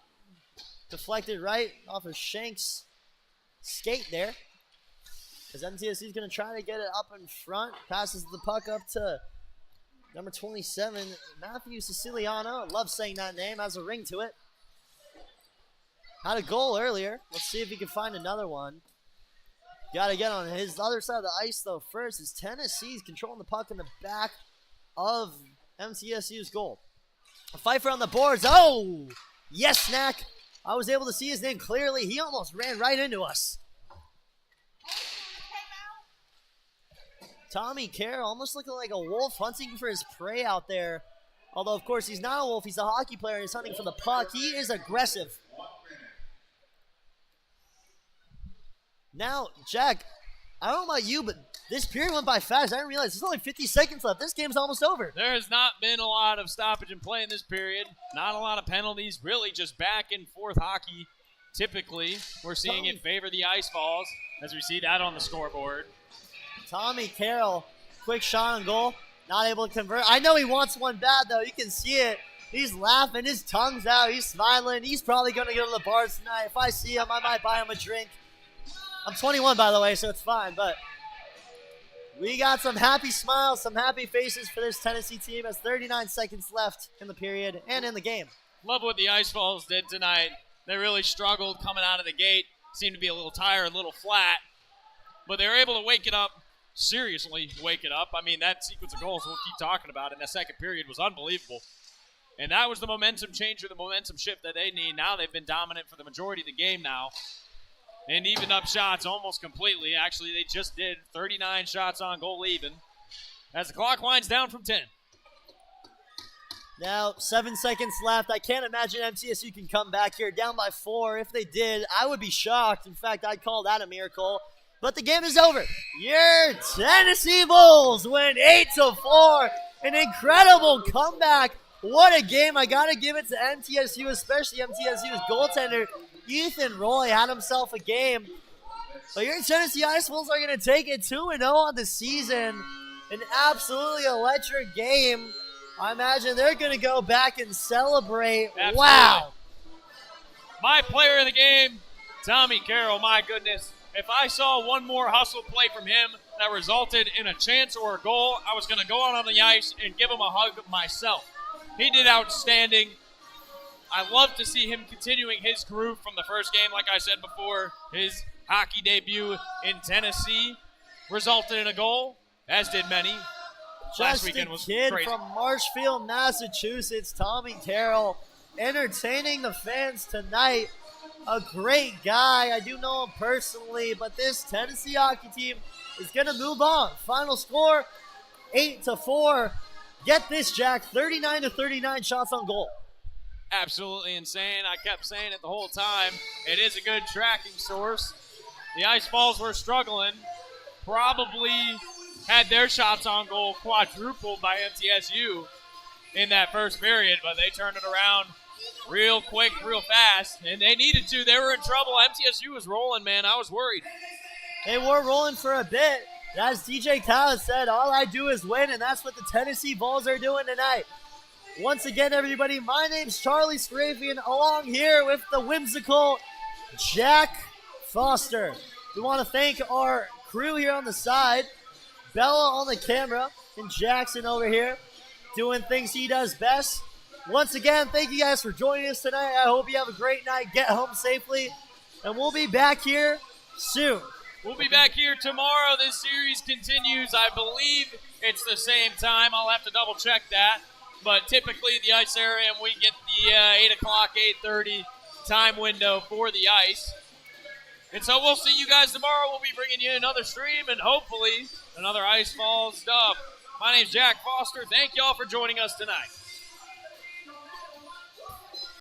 Deflected right off of Shank's skate there. As MTSU is going to try to get it up in front. Passes the puck up to number 27, Matthew Siciliano. Love saying that name. Has a ring to it. Had a goal earlier. Let's see if he can find another one. Got to get on his other side of the ice, though, first. As Tennessee's controlling the puck in the back of MTSU's goal. A fight for on the boards. Oh! Yes, Snack. I was able to see his name clearly. He almost ran right into us. Tommy Carroll almost looking like a wolf hunting for his prey out there. Although, of course, he's not a wolf. He's a hockey player and he's hunting for the puck. He is aggressive. Now, Jack, I don't know about you, but this period went by fast. I didn't realize there's only 50 seconds left. This game's almost over. There has not been a lot of stoppage and play in this period. Not a lot of penalties. Really just back and forth hockey. Typically, we're seeing it favor the Ice Falls as we see that on the scoreboard. Tommy Carroll, quick shot on goal. Not able to convert. I know he wants one bad, though. You can see it. He's laughing. His tongue's out. He's smiling. He's probably going to go to the bars tonight. If I see him, I might buy him a drink. I'm 21, by the way, so it's fine. But we got some happy smiles, some happy faces for this Tennessee team as 39 seconds left in the period and in the game. Love what the Ice Falls did tonight. They really struggled coming out of the gate. Seemed to be a little tired, a little flat. But they were able to wake it up. Seriously wake it up. I mean, that sequence of goals we'll keep talking about in the second period was unbelievable. And that was the momentum changer, the momentum shift that they need. Now they've been dominant for the majority of the game now. And evened up shots almost completely. Actually, they just did 39 shots on goal even. As the clock winds down from 10. Now, 7 seconds left. I can't imagine MTSU can come back here down by 4. If they did, I would be shocked. In fact, I'd call that a miracle. But the game is over. Your Tennessee Bulls win 8-4. An incredible comeback. What a game. I got to give it to MTSU, especially MTSU's goaltender, Ethan Roy, had himself a game. But your Tennessee Ice Bulls are going to take it 2-0 on the season. An absolutely electric game. I imagine they're going to go back and celebrate. Absolutely. Wow. My player of the game, Tommy Carroll, my goodness. If I saw one more hustle play from him that resulted in a chance or a goal, I was going to go out on the ice and give him a hug myself. He did outstanding. I love to see him continuing his groove from the first game. Like I said before, his hockey debut in Tennessee resulted in a goal, as did many. Last weekend was kid crazy. From Marshfield, Massachusetts, Tommy Carroll, entertaining the fans tonight. A great guy. I do know him personally, but this Tennessee hockey team is going to move on. Final score, 8-4. Get this, Jack, 39-39 shots on goal. Absolutely insane. I kept saying it the whole time. It is a good tracking source. The Ice Falls were struggling. Probably had their shots on goal quadrupled by MTSU in that first period, but they turned it around real quick, real fast, and they needed to. They were in trouble. MTSU was rolling, man. I was worried. They were rolling for a bit. And as DJ Callis said, all I do is win, and that's what the Tennessee Bulls are doing tonight. Once again, everybody, my name's Charlie Strafian, along here with the whimsical Jack Foster. We want to thank our crew here on the side, Bella on the camera, and Jackson over here doing things he does best. Once again, thank you guys for joining us tonight. I hope you have a great night. Get home safely, and we'll be back here soon. We'll be back here tomorrow. This series continues. I believe it's the same time. I'll have to double check that. But typically the ice area, we get the 8 o'clock, 8:30 time window for the ice. And so we'll see you guys tomorrow. We'll be bringing you another stream and hopefully another Ice Falls stuff. My name's Jack Foster. Thank y'all for joining us tonight.